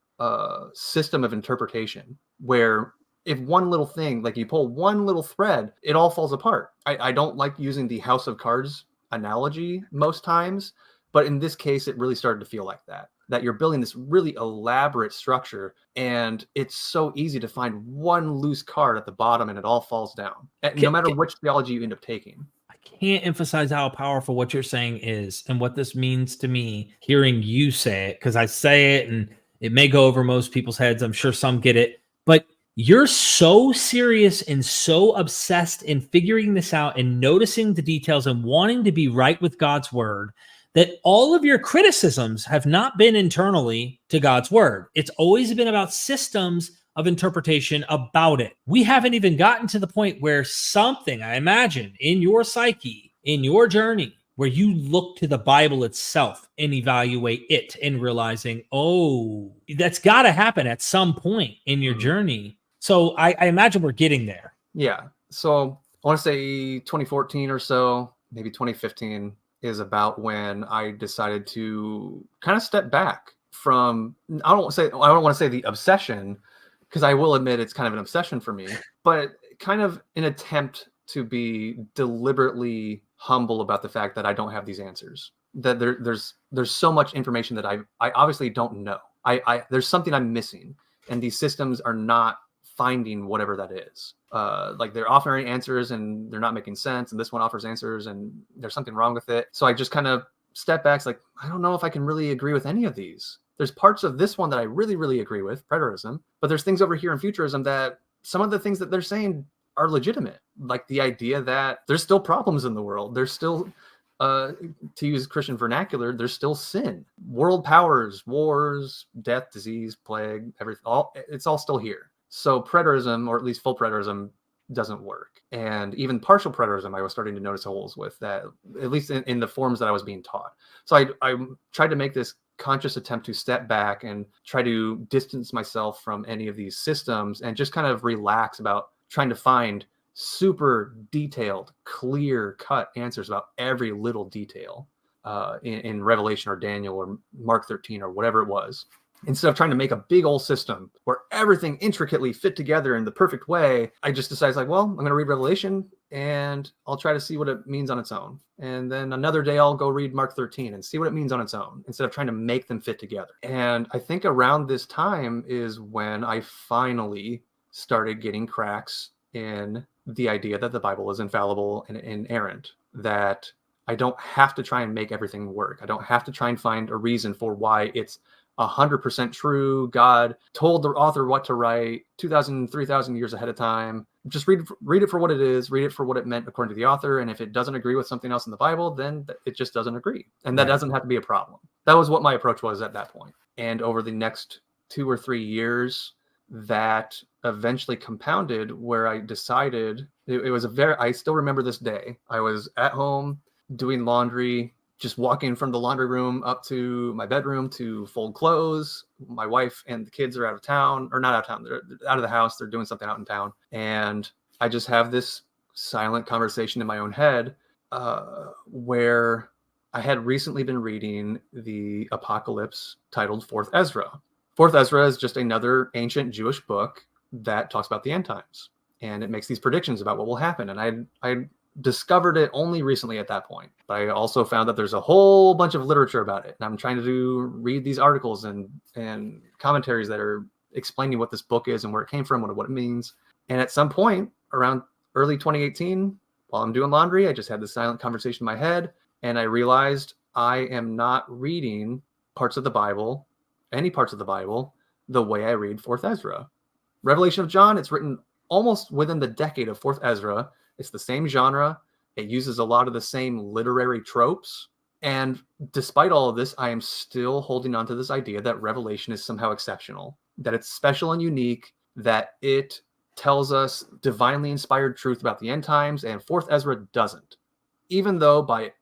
system of interpretation where if one little thing, like you pull one little thread, it all falls apart. I don't like using the House of Cards analogy most times, but in this case, it really started to feel like that you're building this really elaborate structure, and it's so easy to find one loose card at the bottom and it all falls down, no matter which theology you end up taking. I can't emphasize how powerful what you're saying is and what this means to me, hearing you say it, because I say it and it may go over most people's heads. I'm sure some get it, but you're so serious and so obsessed in figuring this out and noticing the details and wanting to be right with God's word that all of your criticisms have not been internally to God's word. It's always been about systems of interpretation about it. We haven't even gotten to the point where something, I imagine, in your psyche, in your journey, where you look to the Bible itself and evaluate it and realizing, oh, that's got to happen at some point in your journey. So I imagine we're getting there. Yeah. So I want to say 2014 or so, maybe 2015 is about when I decided to kind of step back from, I don't want to say the obsession, because I will admit it's kind of an obsession for me, but kind of an attempt to be deliberately humble about the fact that I don't have these answers, that there's so much information that I obviously don't know. There's something I'm missing, and these systems are not finding whatever that is. Like, they're offering answers and they're not making sense, and this one offers answers and there's something wrong with it. So I just kind of step back. It's like, I don't know if I can really agree with any of these. There's parts of this one that I really, really agree with, preterism, but there's things over here in futurism that some of the things that they're saying are legitimate. Like the idea that there's still problems in the world. There's still, to use Christian vernacular, there's still sin, world powers, wars, death, disease, plague, everything. It's all still here. So preterism, or at least full preterism, doesn't work. And even partial preterism, I was starting to notice holes with that, at least in the forms that I was being taught. So I tried to make this conscious attempt to step back and try to distance myself from any of these systems and just kind of relax about trying to find super detailed, clear-cut answers about every little detail in Revelation or Daniel or Mark 13 or whatever it was. Instead of trying to make a big old system where everything intricately fit together in the perfect way, I just decided, like, well, I'm going to read Revelation and I'll try to see what it means on its own. And then another day I'll go read Mark 13 and see what it means on its own, instead of trying to make them fit together. And I think around this time is when I finally started getting cracks in the idea that the Bible is infallible and inerrant, that I don't have to try and make everything work. I don't have to try and find a reason for why it's 100% true. God told the author what to write 2,000, 3,000 years ahead of time. Just read it for what it is. Read it for what it meant according to the author. And if it doesn't agree with something else in the Bible, then it just doesn't agree. And that doesn't have to be a problem. That was what my approach was at that point. And over the next 2 or 3 years, that eventually compounded where I decided, it was I still remember this day. I was at home doing laundry, just walking from the laundry room up to my bedroom to fold clothes. My wife and the kids are out of town, or not out of town. They're out of the house. They're doing something out in town. And I just have this silent conversation in my own head where I had recently been reading the Apocalypse titled Fourth Ezra. Fourth Ezra is just another ancient Jewish book that talks about the end times. And it makes these predictions about what will happen. And I discovered it only recently at that point. But I also found that there's a whole bunch of literature about it. And I'm trying to read these articles and commentaries that are explaining what this book is and where it came from and what it means. And at some point around early 2018, while I'm doing laundry, I just had this silent conversation in my head. And I realized I am not reading parts of the Bible, any parts of the Bible, the way I read Fourth Ezra. Revelation of John, it's written almost within the decade of Fourth Ezra. It's the same genre. It uses a lot of the same literary tropes. And despite all of this, I am still holding on to this idea that Revelation is somehow exceptional, that it's special and unique, that it tells us divinely inspired truth about the end times, and 4th Ezra doesn't. Even though by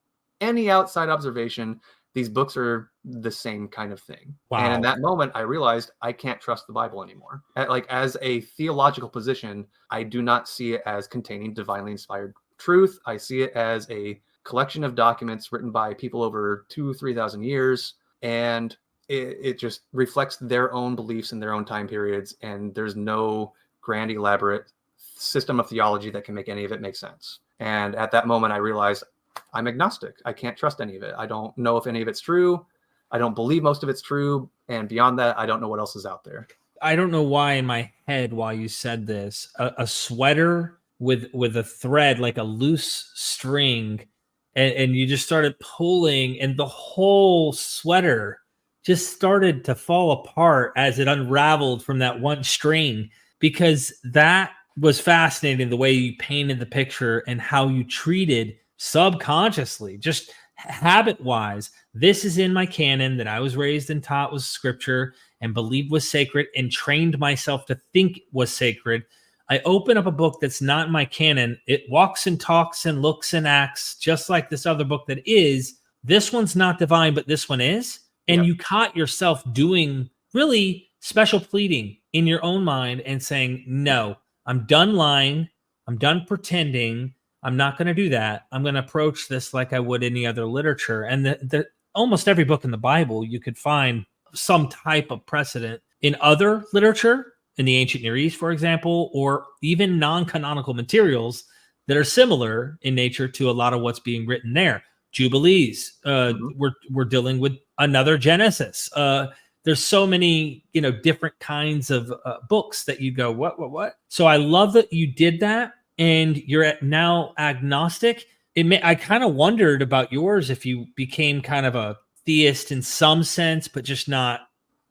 any outside observation, these books are the same kind of thing. Wow. And in that moment, I realized I can't trust the Bible anymore. Like, as a theological position, I do not see it as containing divinely inspired truth. I see it as a collection of documents written by people over 3,000 years, and it just reflects their own beliefs in their own time periods, and there's no grand elaborate system of theology that can make any of it make sense. And at that moment, I realized I'm agnostic. I can't trust any of it. I don't know if any of it's true. I don't believe most of it's true, and beyond that, I don't know what else is out there. I don't know why in my head, while you said this, a sweater with a thread, like a loose string, and you just started pulling, and the whole sweater just started to fall apart as it unraveled from that one string, because that was fascinating, the way you painted the picture and how you treated subconsciously, just habit-wise. This is in my canon that I was raised and taught was scripture and believed was sacred and trained myself to think was sacred. I open up a book that's not in my canon. It walks and talks and looks and acts just like this other book that is. This one's not divine, but this one is. And you caught yourself doing really special pleading in your own mind and saying, no, I'm done lying. I'm done pretending. I'm not going to do that. I'm going to approach this like I would any other literature. And almost every book in the Bible, you could find some type of precedent in other literature, in the ancient Near East, for example, or even non-canonical materials that are similar in nature to a lot of what's being written there. Jubilees, we're dealing with another Genesis. There's so many, different kinds of books that you go, what? So I love that you did that, and you're now agnostic. I kind of wondered about yours, if you became kind of a theist in some sense, but just not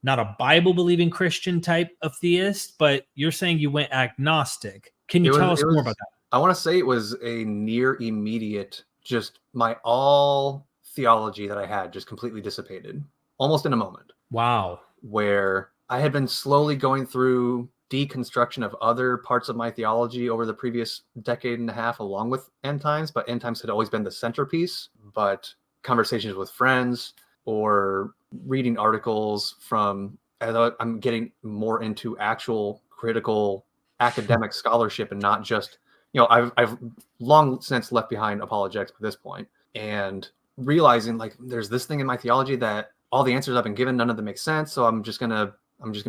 a Bible-believing Christian type of theist. But you're saying you went agnostic. Can you tell us more about that? I want to say it was a near immediate, just my all theology that I had just completely dissipated, almost in a moment. Wow. Where I had been slowly going through deconstruction of other parts of my theology over the previous decade and a half, along with end times, but end times had always been the centerpiece. But conversations with friends or reading articles from, as I'm getting more into actual critical academic scholarship, and not just, I've long since left behind apologetics at this point, and realizing like there's this thing in my theology that all the answers I've been given, none of them make sense. So I'm just gonna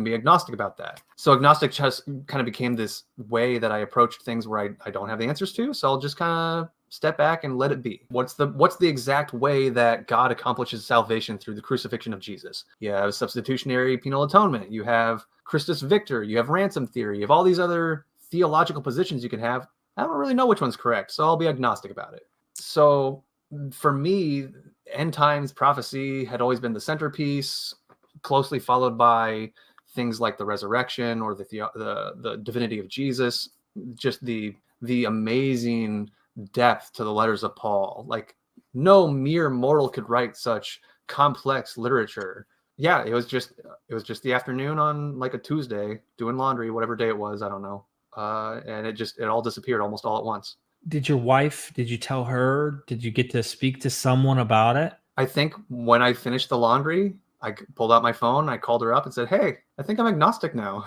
be agnostic about that. So agnostic just kind of became this way that I approached things where I don't have the answers to. So I'll just kind of step back and let it be. What's the exact way that God accomplishes salvation through the crucifixion of Jesus? You have substitutionary penal atonement. You have Christus Victor. You have ransom theory. You have all these other theological positions you can have. I don't really know which one's correct, so I'll be agnostic about it. So for me, end times prophecy had always been the centerpiece, closely followed by things like the resurrection or the divinity of Jesus, just the amazing depth to the letters of Paul. Like, no mere mortal could write such complex literature. Yeah, it was just the afternoon on like a Tuesday doing laundry, whatever day it was, I don't know. And it all disappeared almost all at once. Did you tell her? Did you get to speak to someone about it? I think when I finished the laundry, I pulled out my phone, I called her up and said, hey, I think I'm agnostic now.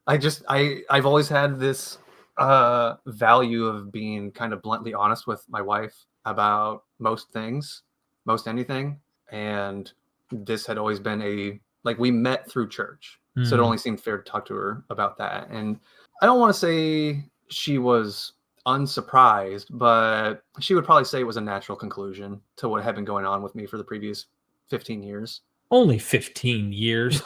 I've always had this value of being kind of bluntly honest with my wife about most things, most anything. And this had always been we met through church. Mm-hmm. So it only seemed fair to talk to her about that. And I don't want to say she was unsurprised, but she would probably say it was a natural conclusion to what had been going on with me for the previous 15 years. Only 15 years.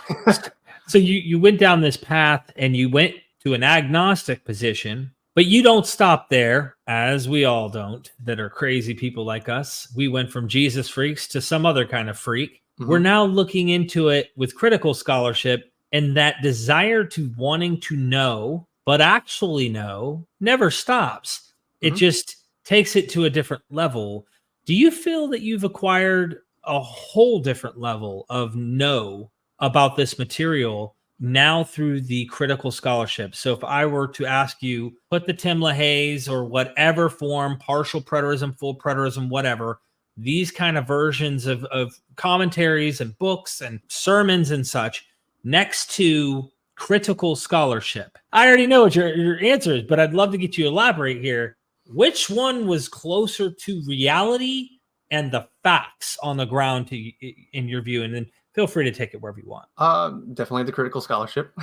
So you went down this path and you went to an agnostic position, but you don't stop there, as we all don't, that are crazy people like us. We went from Jesus freaks to some other kind of freak. Mm-hmm. We're now looking into it with critical scholarship, and that desire to wanting to know, but actually know, never stops. It just takes it to a different level. Do you feel that you've acquired a whole different level of know about this material now through the critical scholarship? So if I were to ask you, put the Tim LaHaye's or whatever form, partial preterism, full preterism, whatever, these kind of versions of commentaries and books and sermons and such next to critical scholarship. I already know what your answer is, but I'd love to get you to elaborate here. Which one was closer to reality and the facts on the ground in your view? And then feel free to take it wherever you want. Definitely the critical scholarship.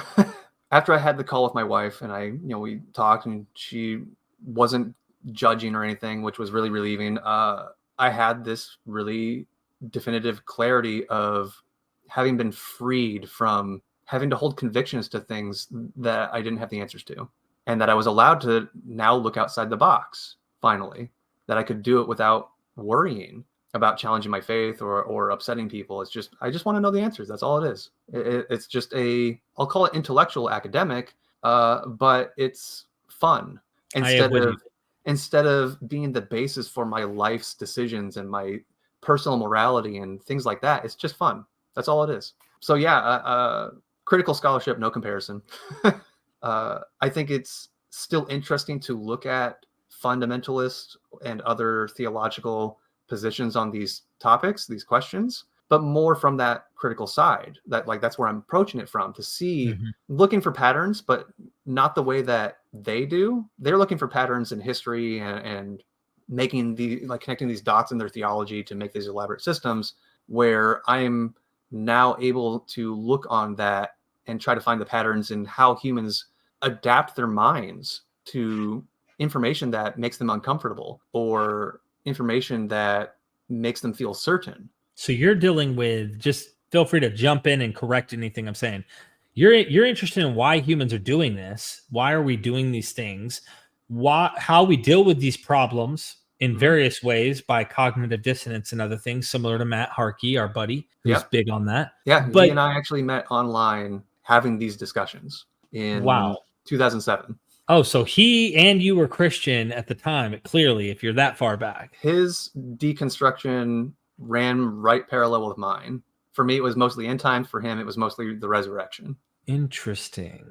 After I had the call with my wife and we talked and she wasn't judging or anything, which was really relieving. I had this really definitive clarity of having been freed from having to hold convictions to things that I didn't have the answers to, and that I was allowed to now look outside the box, finally, that I could do it without worrying about challenging my faith or upsetting people. It's just, I just want to know the answers. That's all it is. It's just I'll call it intellectual academic, but it's fun instead of being the basis for my life's decisions and my personal morality and things like that. It's just fun. That's all it is. So yeah, critical scholarship, no comparison. I think it's still interesting to look at fundamentalists and other theological positions on these topics, these questions, but more from that critical side. That's where I'm approaching it from, to see, looking for patterns, but not the way that they do. They're looking for patterns in history and making connecting these dots in their theology to make these elaborate systems, where I'm now able to look on that and try to find the patterns in how humans adapt their minds to information that makes them uncomfortable or information that makes them feel certain. So you're dealing with, just feel free to jump in and correct anything I'm saying. You're interested in why humans are doing this. Why are we doing these things? How we deal with these problems in various ways by cognitive dissonance and other things, similar to Matt Harkey, our buddy, who's big on that. Yeah, he and I actually met online having these discussions in 2007. Oh, so he and you were Christian at the time, clearly, if you're that far back. His deconstruction ran right parallel with mine. For me, it was mostly end times. For him, it was mostly the resurrection. Interesting.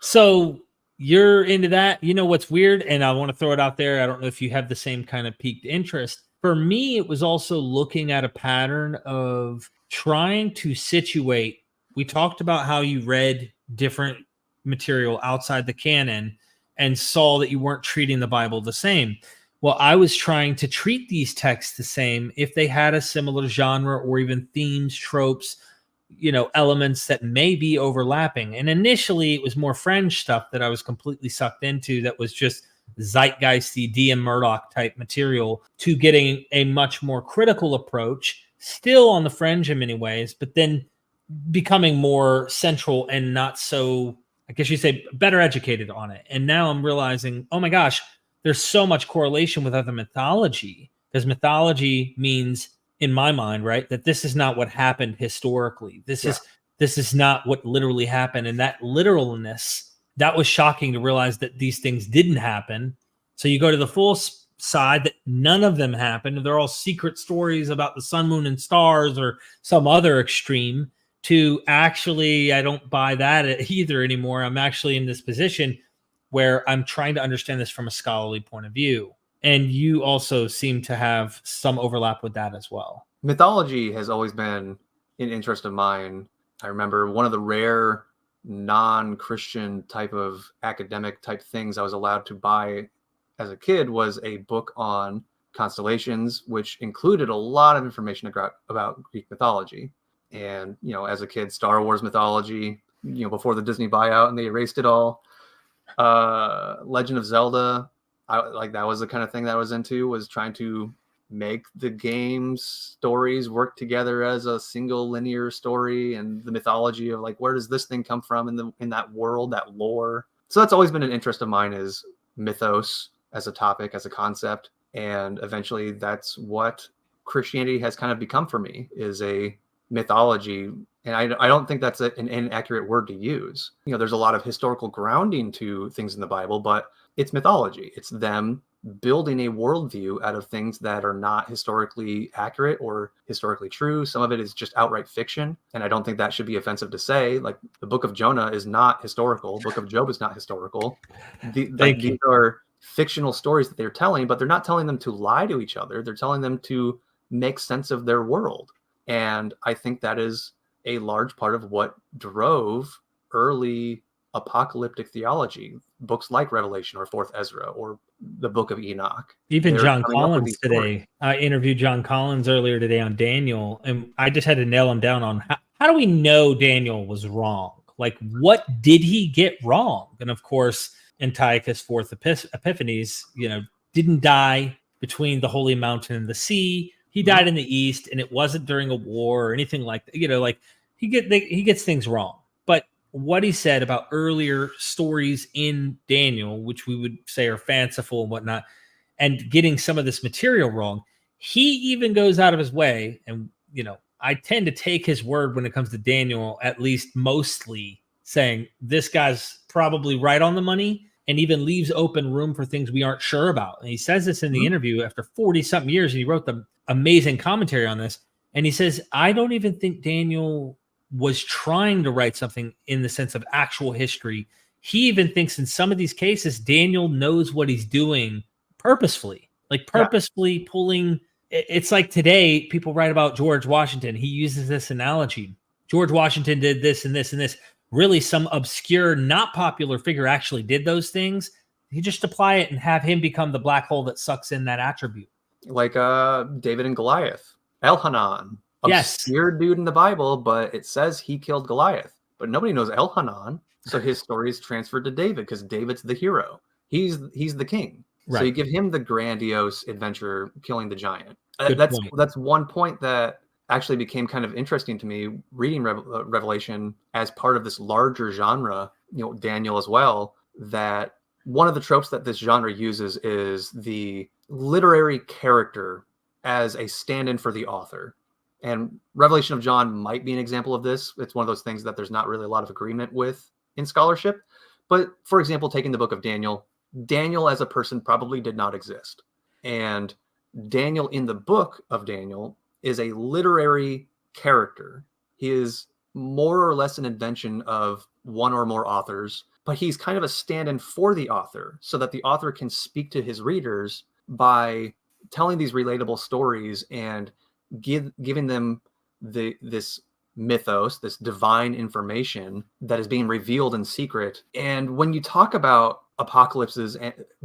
So you're into that. You know what's weird? And I want to throw it out there. I don't know if you have the same kind of piqued interest. For me, it was also looking at a pattern of trying to situate. We talked about how you read different material outside the canon and saw that you weren't treating the Bible the same. Well, I was trying to treat these texts the same if they had a similar genre or even themes, tropes, elements that may be overlapping. And initially it was more fringe stuff that I was completely sucked into, that was just zeitgeisty D.M. Murdoch type material, to getting a much more critical approach, still on the fringe in many ways, but then becoming more central and not so, I guess you say, better educated on it. And now I'm realizing, oh my gosh, there's so much correlation with other mythology, because mythology means, in my mind, right, that this is not what happened historically. This is not what literally happened. And that literalness, that was shocking to realize that these things didn't happen. So you go to the full side, that none of them happened. They're all secret stories about the sun, moon, and stars, or some other extreme, to actually, I don't buy that either anymore. I'm actually in this position where I'm trying to understand this from a scholarly point of view. And you also seem to have some overlap with that as well. Mythology has always been an interest of mine. I remember one of the rare non-Christian type of academic type things I was allowed to buy as a kid was a book on constellations, which included a lot of information about Greek mythology. And, as a kid, Star Wars mythology, before the Disney buyout and they erased it all. Legend of Zelda, that was the kind of thing that I was into, was trying to make the game's stories work together as a single linear story, and the mythology of where does this thing come from in that world, that lore. So that's always been an interest of mine, is mythos as a topic, as a concept. And eventually that's what Christianity has kind of become for me, is a mythology. And I don't think that's an inaccurate word to use. There's a lot of historical grounding to things in the Bible, but it's mythology. It's them building a worldview out of things that are not historically accurate or historically true. Some of it is just outright fiction. And I don't think that should be offensive to say. Like, the book of Jonah is not historical. The book of Job is not historical. These are fictional stories that they're telling, but they're not telling them to lie to each other. They're telling them to make sense of their world. And I think that is a large part of what drove early apocalyptic theology, books like Revelation or Fourth Ezra or the Book of Enoch. Even John Collins today, I interviewed John Collins earlier today on Daniel, and I just had to nail him down on how do we know Daniel was wrong? Like, what did he get wrong? And of course, Antiochus Fourth Epiphanes, didn't die between the holy mountain and the sea. He died in the east, and it wasn't during a war or anything like that. He gets things wrong. But what he said about earlier stories in Daniel, which we would say are fanciful and whatnot, and getting some of this material wrong, he even goes out of his way. And, I tend to take his word when it comes to Daniel, at least mostly, saying this guy's probably right on the money, and even leaves open room for things we aren't sure about. And he says this in the interview after 40-something years, and he wrote the amazing commentary on this. And he says, I don't even think Daniel was trying to write something in the sense of actual history. He even thinks in some of these cases, Daniel knows what he's doing purposefully, pulling. It's like today, people write about George Washington. He uses this analogy. George Washington did this and this and this. Really, some obscure, not popular figure actually did those things. You just apply it and have him become the black hole that sucks in that attribute. Like David and Goliath. Elhanan. Obscure dude in the Bible, but it says he killed Goliath. But nobody knows Elhanan, so his story is transferred to David because David's the hero. He's the king. Right. So you give him the grandiose adventure killing the giant. That's one point that actually became kind of interesting to me reading Revelation as part of this larger genre, Daniel as well, that one of the tropes that this genre uses is the literary character as a stand-in for the author. And Revelation of John might be an example of this. It's one of those things that there's not really a lot of agreement with in scholarship. But for example, taking the book of Daniel, Daniel as a person probably did not exist. And Daniel in the book of Daniel is a literary character. He is more or less an invention of one or more authors, but he's kind of a stand-in for the author so that the author can speak to his readers by telling these relatable stories and giving them this mythos, this divine information that is being revealed in secret. And when you talk about apocalypses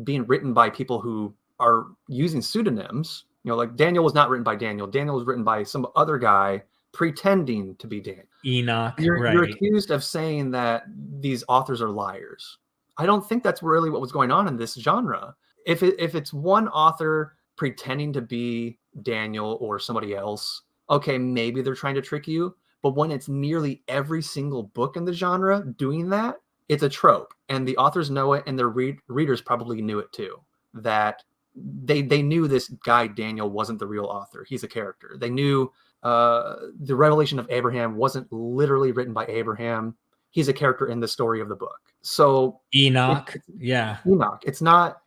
being written by people who are using pseudonyms, like Daniel was not written by Daniel. Daniel was written by some other guy pretending to be Daniel. Enoch. You're accused of saying that these authors are liars. I don't think that's really what was going on in this genre. If it's one author pretending to be Daniel or somebody else, okay, maybe they're trying to trick you. But when it's nearly every single book in the genre doing that, it's a trope. And the authors know it, and their readers probably knew it too. That they knew this guy Daniel wasn't the real author. He's a character. They knew the revelation of Abraham wasn't literally written by Abraham. He's a character in the story of the book. So Enoch. Enoch. It's not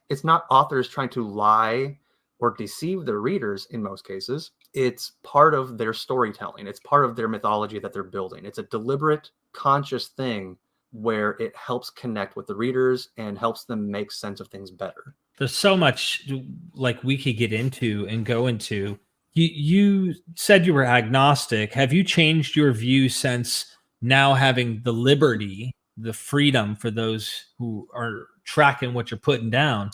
authors trying to lie or deceive their readers in most cases. It's part of their storytelling. It's part of their mythology that they're building. It's a deliberate, conscious thing where it helps connect with the readers and helps them make sense of things better. There's so much like we could get into and go into. You said you were agnostic. Have you changed your view since now having the liberty, the freedom for those who are tracking what you're putting down?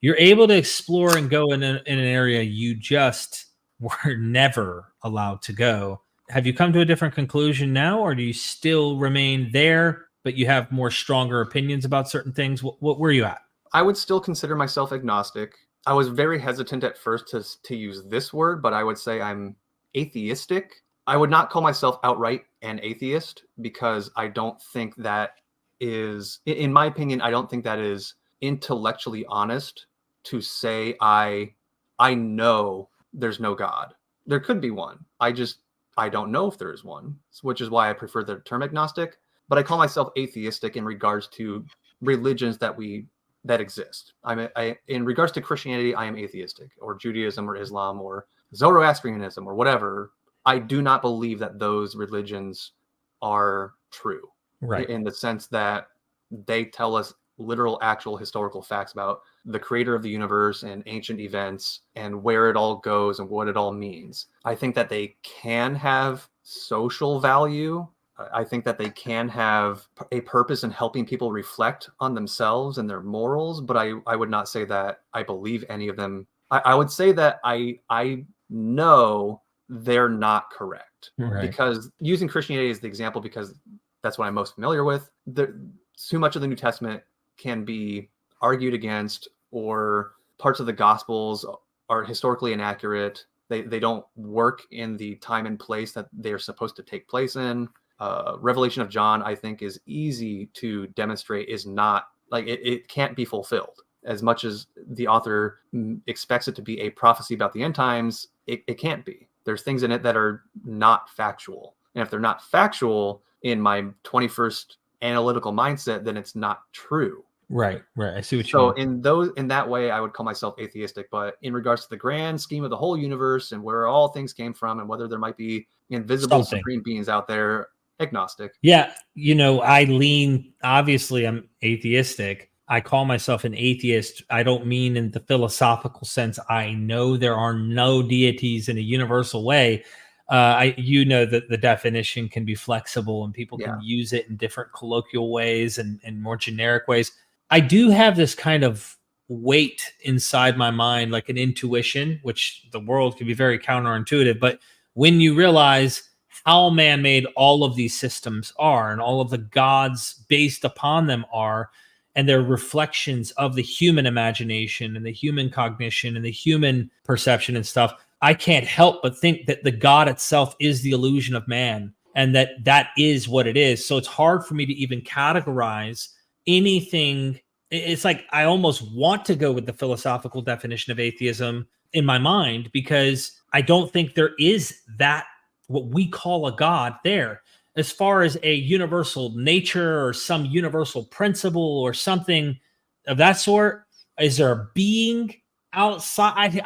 You're able to explore and go in an area you just were never allowed to go. Have you come to a different conclusion now, or do you still remain there, but you have more stronger opinions about certain things? Where are you at? I would still consider myself agnostic. I was very hesitant at first to use this word, but I would say I'm atheistic. I would not call myself outright an atheist because I don't think that is, in my opinion, I don't think that is intellectually honest to say I know there's no God. There could be one. I I don't know if there is one, which is why I prefer the term agnostic. But I call myself atheistic in regards to religions that exist. In regards to Christianity, I am atheistic, or Judaism or Islam or Zoroastrianism or whatever. I do not believe that those religions are true, Right. in the sense that they tell us literal, actual historical facts about the creator of the universe and ancient events and where it all goes and what it all means. I think that they can have social value. I think that they can have a purpose in helping people reflect on themselves and their morals, but I would not say that I believe any of them. I would say that I know they're not correct. Right. Because using Christianity as the example, because that's what I'm most familiar with, too much of the New Testament can be argued against, or parts of the Gospels are historically inaccurate. They don't work in the time and place that they're supposed to take place in. Revelation of John, I think, is easy to demonstrate is not, like, it can't be fulfilled. As much as the author expects it to be a prophecy about the end times, it can't be. There's things in it that are not factual. And if they're not factual in my 21st analytical mindset, then it's not true. Right. I see what you mean. So in that way, I would call myself atheistic. But in regards to the grand scheme of the whole universe and where all things came from and whether there might be invisible supreme beings out there, agnostic. Yeah. Obviously I'm atheistic. I call myself an atheist. I don't mean in the philosophical sense. I know there are no deities in a universal way. That the definition can be flexible and people can use it in different colloquial ways and more generic ways. I do have this kind of weight inside my mind, like an intuition, which the world can be very counterintuitive. But when you realize how man-made all of these systems are and all of the gods based upon them are, and they're reflections of the human imagination and the human cognition and the human perception and stuff, I can't help but think that the God itself is the illusion of man, and that is what it is. So it's hard for me to even categorize anything. It's like I almost want to go with the philosophical definition of atheism in my mind, because I don't think there is that, what we call a God, there. As far as a universal nature or some universal principle or something of that sort, is there a being outside?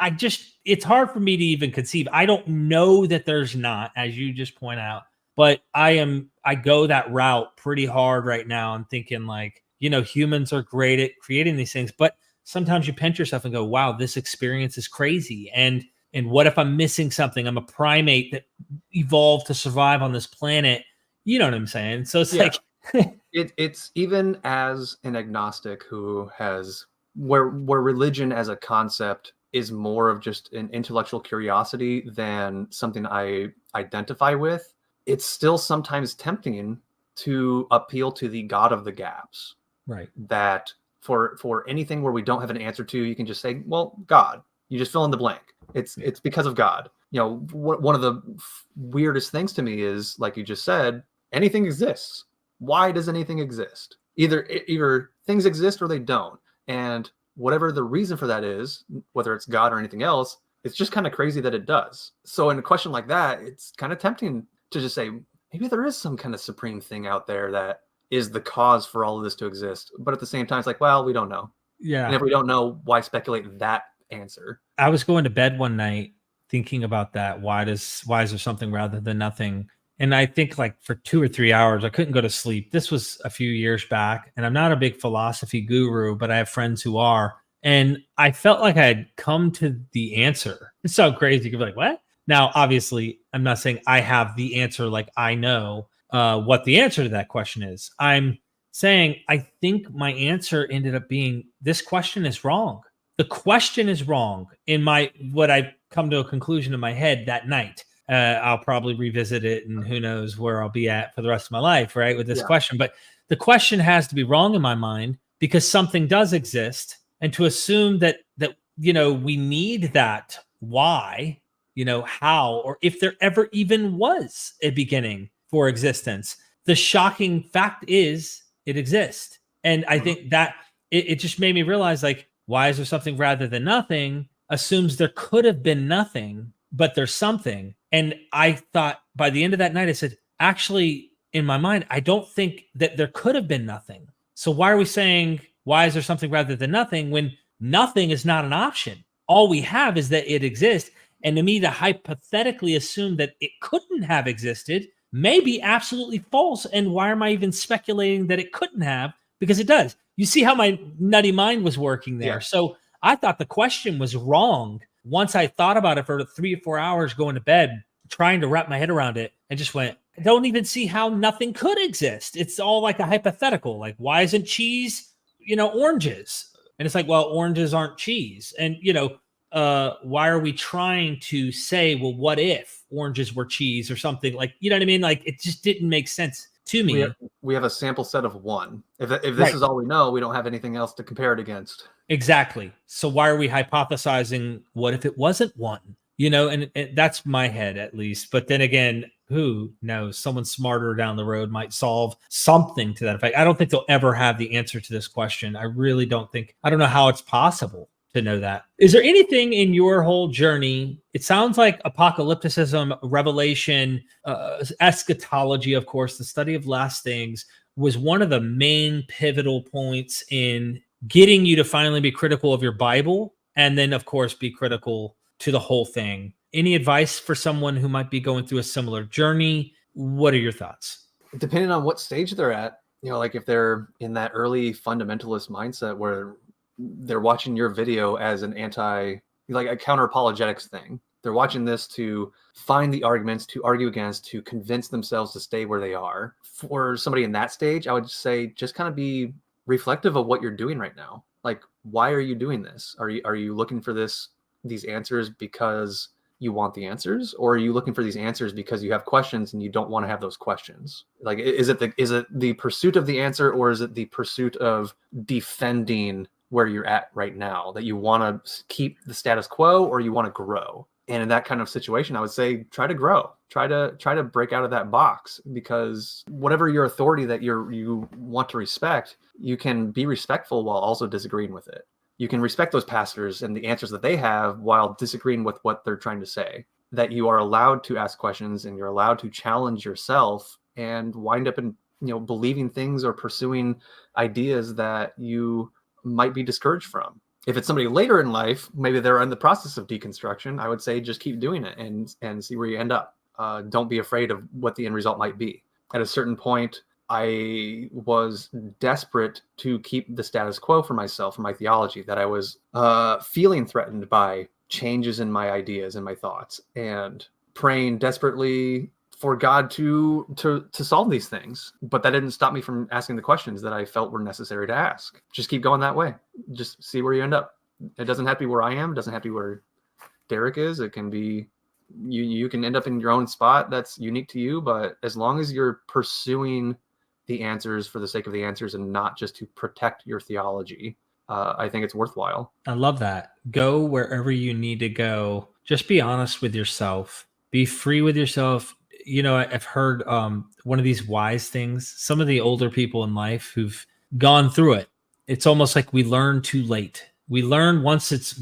It's hard for me to even conceive. I don't know that there's not, as you just point out, but I go that route pretty hard right now. I'm thinking, like, humans are great at creating these things, but sometimes you pinch yourself and go, wow, this experience is crazy. And what if I'm missing something? I'm a primate that evolved to survive on this planet. You know what I'm saying? So it's like, it's even as an agnostic who has, where religion as a concept is more of just an intellectual curiosity than something I identify with, it's still sometimes tempting to appeal to the God of the gaps. Right. That for anything where we don't have an answer to, you can just say, well, God. You just fill in the blank. It's because of God. One of the weirdest things to me is, like you just said, anything exists. Why does anything exist? Either things exist or they don't. And whatever the reason for that is, whether it's God or anything else, it's just kind of crazy that it does. So in a question like that, it's kind of tempting to just say, maybe there is some kind of supreme thing out there that is the cause for all of this to exist. But at the same time, it's like, well, we don't know. Yeah. And if we don't know, why speculate that answer? I was going to bed one night thinking about that. Why is there something rather than nothing? And I think, like, for 2 or 3 hours, I couldn't go to sleep. This was a few years back, and I'm not a big philosophy guru, but I have friends who are. And I felt like I had come to the answer. It's so crazy. You could be like, what? Now, obviously, I'm not saying I have the answer, like I know what the answer to that question is. I'm saying I think my answer ended up being, this question is wrong. The question is wrong in what I come to a conclusion in my head that night. I'll probably revisit it, and who knows where I'll be at for the rest of my life, right, with this question. But the question has to be wrong in my mind, because something does exist, and to assume that we need that why, how, or if there ever even was a beginning for existence. The shocking fact is it exists. And I think that it just made me realize, like, why is there something rather than nothing assumes there could have been nothing, but there's something. And I thought by the end of that night, I said, actually, in my mind, I don't think that there could have been nothing. So why are we saying, why is there something rather than nothing when nothing is not an option? All we have is that it exists. And to me, to hypothetically assume that it couldn't have existed may be absolutely false. And why am I even speculating that it couldn't have? Because it does. You see how my nutty mind was working there. Yeah. So I thought the question was wrong. Once I thought about it for 3 or 4 hours going to bed, trying to wrap my head around it, I just went, I don't even see how nothing could exist. It's all like a hypothetical. Like, why isn't cheese, oranges? And it's like, well, oranges aren't cheese. And, why are we trying to say, well, what if oranges were cheese or something? Like, you know what I mean? Like, it just didn't make sense to me. We have a sample set of one. If this Right. is all we know, we don't have anything else to compare it against. Exactly. So why are we hypothesizing what if it wasn't one? And that's my head at least. But then again, who knows? Someone smarter down the road might solve something to that effect. I don't think they'll ever have the answer to this question. I really don't think. I don't know how it's possible to know that. Is there anything in your whole journey? It sounds like apocalypticism, revelation, eschatology, of course, the study of last things was one of the main pivotal points in getting you to finally be critical of your Bible, and then, of course, be critical to the whole thing. Any advice for someone who might be going through a similar journey? What are your thoughts? Depending on what stage they're at, like if they're in that early fundamentalist mindset where they're watching your video as an like a counter apologetics thing. They're watching this to find the arguments, to argue against, to convince themselves to stay where they are. For somebody in that stage, I would say just kind of be reflective of what you're doing right now. Like, why are you doing this? Are you looking for these answers because you want the answers, or are you looking for these answers because you have questions and you don't want to have those questions? Like, is it the pursuit of the answer, or is it the pursuit of defending where you're at right now, that you want to keep the status quo or you want to grow? And in that kind of situation, I would say try to grow, try to break out of that box, because whatever your authority that you want to respect, you can be respectful while also disagreeing with it. You can respect those pastors and the answers that they have while disagreeing with what they're trying to say. That you are allowed to ask questions and you're allowed to challenge yourself and wind up in believing things or pursuing ideas that you might be discouraged from. If it's somebody later in life, maybe they're in the process of deconstruction, I would say just keep doing it and see where you end up. Don't be afraid of what the end result might be. At a certain point, I was desperate to keep the status quo for myself, for my theology, that I was feeling threatened by changes in my ideas and my thoughts, and praying desperately for God to solve these things. But that didn't stop me from asking the questions that I felt were necessary to ask. Just keep going that way. Just see where you end up. It doesn't have to be where I am. It doesn't have to be where Derek is. It can be, you can end up in your own spot that's unique to you. But as long as you're pursuing the answers for the sake of the answers and not just to protect your theology, I think it's worthwhile. I love that. Go wherever you need to go. Just be honest with yourself. Be free with yourself. I've heard one of these wise things. Some of the older people in life who've gone through it, it's almost like we learn too late. We learn once it's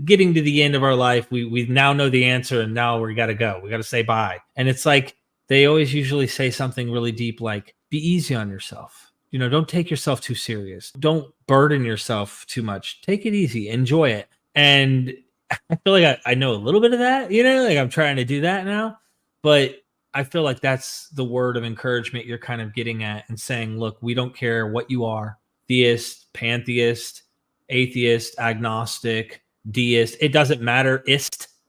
getting to the end of our life, we now know the answer, and now we got to go. We got to say bye. And it's like they always usually say something really deep, like, be easy on yourself. Don't take yourself too serious. Don't burden yourself too much. Take it easy. Enjoy it. And I feel like I know a little bit of that, like I'm trying to do that now. But I feel like that's the word of encouragement you're kind of getting at and saying, look, we don't care what you are, theist, pantheist, atheist, agnostic, deist. It doesn't matter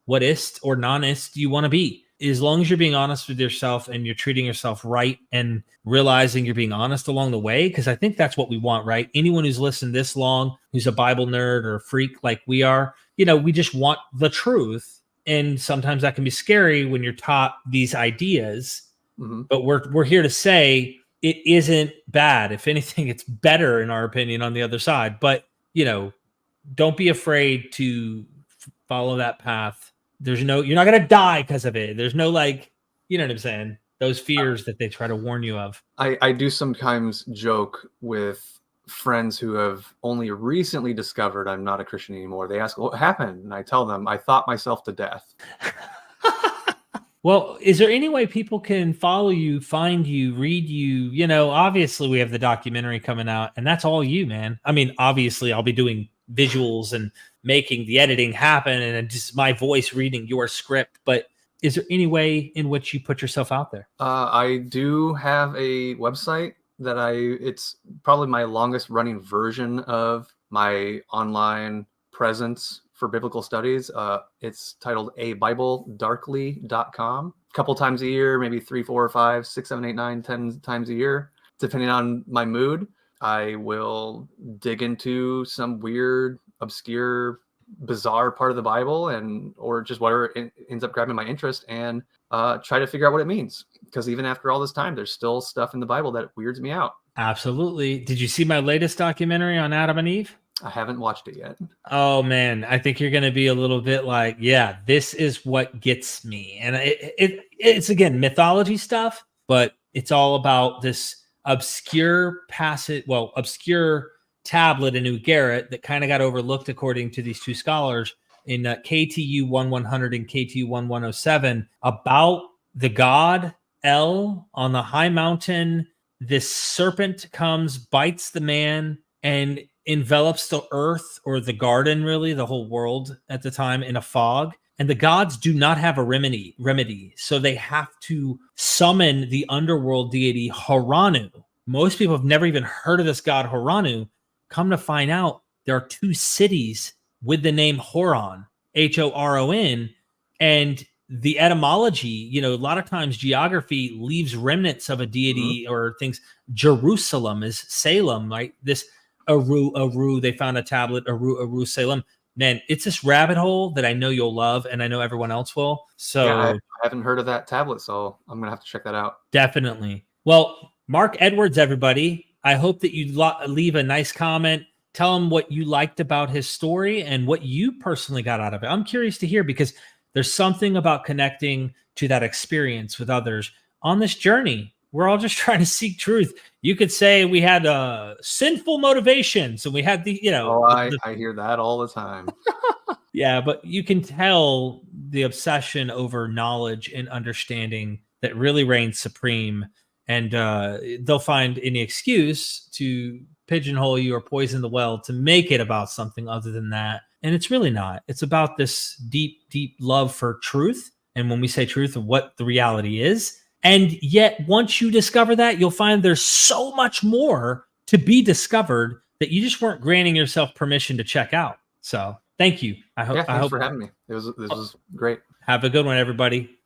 what ist or non-ist you want to be. As long as you're being honest with yourself and you're treating yourself right and realizing you're being honest along the way, because I think that's what we want, right? Anyone who's listened this long, who's a Bible nerd or a freak like we are, we just want the truth. And sometimes that can be scary when you're taught these ideas. Mm-hmm. But we're here to say it isn't bad. If anything, it's better in our opinion on the other side. But, don't be afraid to follow that path. You're not going to die because of it. There's no what I'm saying? Those fears that they try to warn you of. I do sometimes joke with friends who have only recently discovered I'm not a Christian anymore. They ask, what happened? And I tell them, I thought myself to death. Well, is there any way people can follow you, find you, read you? You know, obviously we have the documentary coming out, and that's all you, man. I mean, obviously I'll be doing visuals and making the editing happen and just my voice reading your script. But is there any way in which you put yourself out there? I do have a website that it's probably my longest running version of my online presence for biblical studies. It's titled abibledarkly.com. A couple times a year, maybe 3, 4, 5, 6, 7, 8, 9, 10 times a year, depending on my mood, I will dig into some weird, obscure, bizarre part of the Bible or just whatever ends up grabbing my interest and try to figure out what it means. Because even after all this time, there's still stuff in the Bible that weirds me out. Absolutely. Did you see my latest documentary on Adam and Eve? I haven't watched it yet. Oh man, I think you're going to be a little bit like, yeah, this is what gets me. And it's again mythology stuff, but it's all about this obscure tablet in Ugarit that kind of got overlooked according to these two scholars in KTU 1100 and KTU 1107 about the god El on the high mountain. This serpent comes, bites the man, and envelops the earth or the garden, really the whole world at the time, in a fog. And the gods do not have a remedy. So they have to summon the underworld deity Horanu. Most people have never even heard of this god Horanu. Come to find out, there are 2 cities with the name Horon, Horon. And the etymology, you know, a lot of times geography leaves remnants of a deity or things. Jerusalem is Salem, right? This Aru, they found a tablet, Aru, Salem. Man, it's this rabbit hole that I know you'll love, and I know everyone else will. So yeah, I haven't heard of that tablet, so I'm gonna have to check that out. Definitely. Well, Mark Edwards, everybody, I hope that you leave a nice comment. Tell him what you liked about his story and what you personally got out of it. I'm curious to hear, because there's something about connecting to that experience with others on this journey. We're all just trying to seek truth. You could say we had sinful motivations and we had I hear that all the time. Yeah, but you can tell the obsession over knowledge and understanding that really reigns supreme. And they'll find any excuse to pigeonhole you or poison the well to make it about something other than that. And it's really not. It's about this deep, deep love for truth. And when we say truth, of what the reality is. And yet, once you discover that, you'll find there's so much more to be discovered that you just weren't granting yourself permission to check out. So thank you. Thanks for having me. This was great. Have a good one, everybody.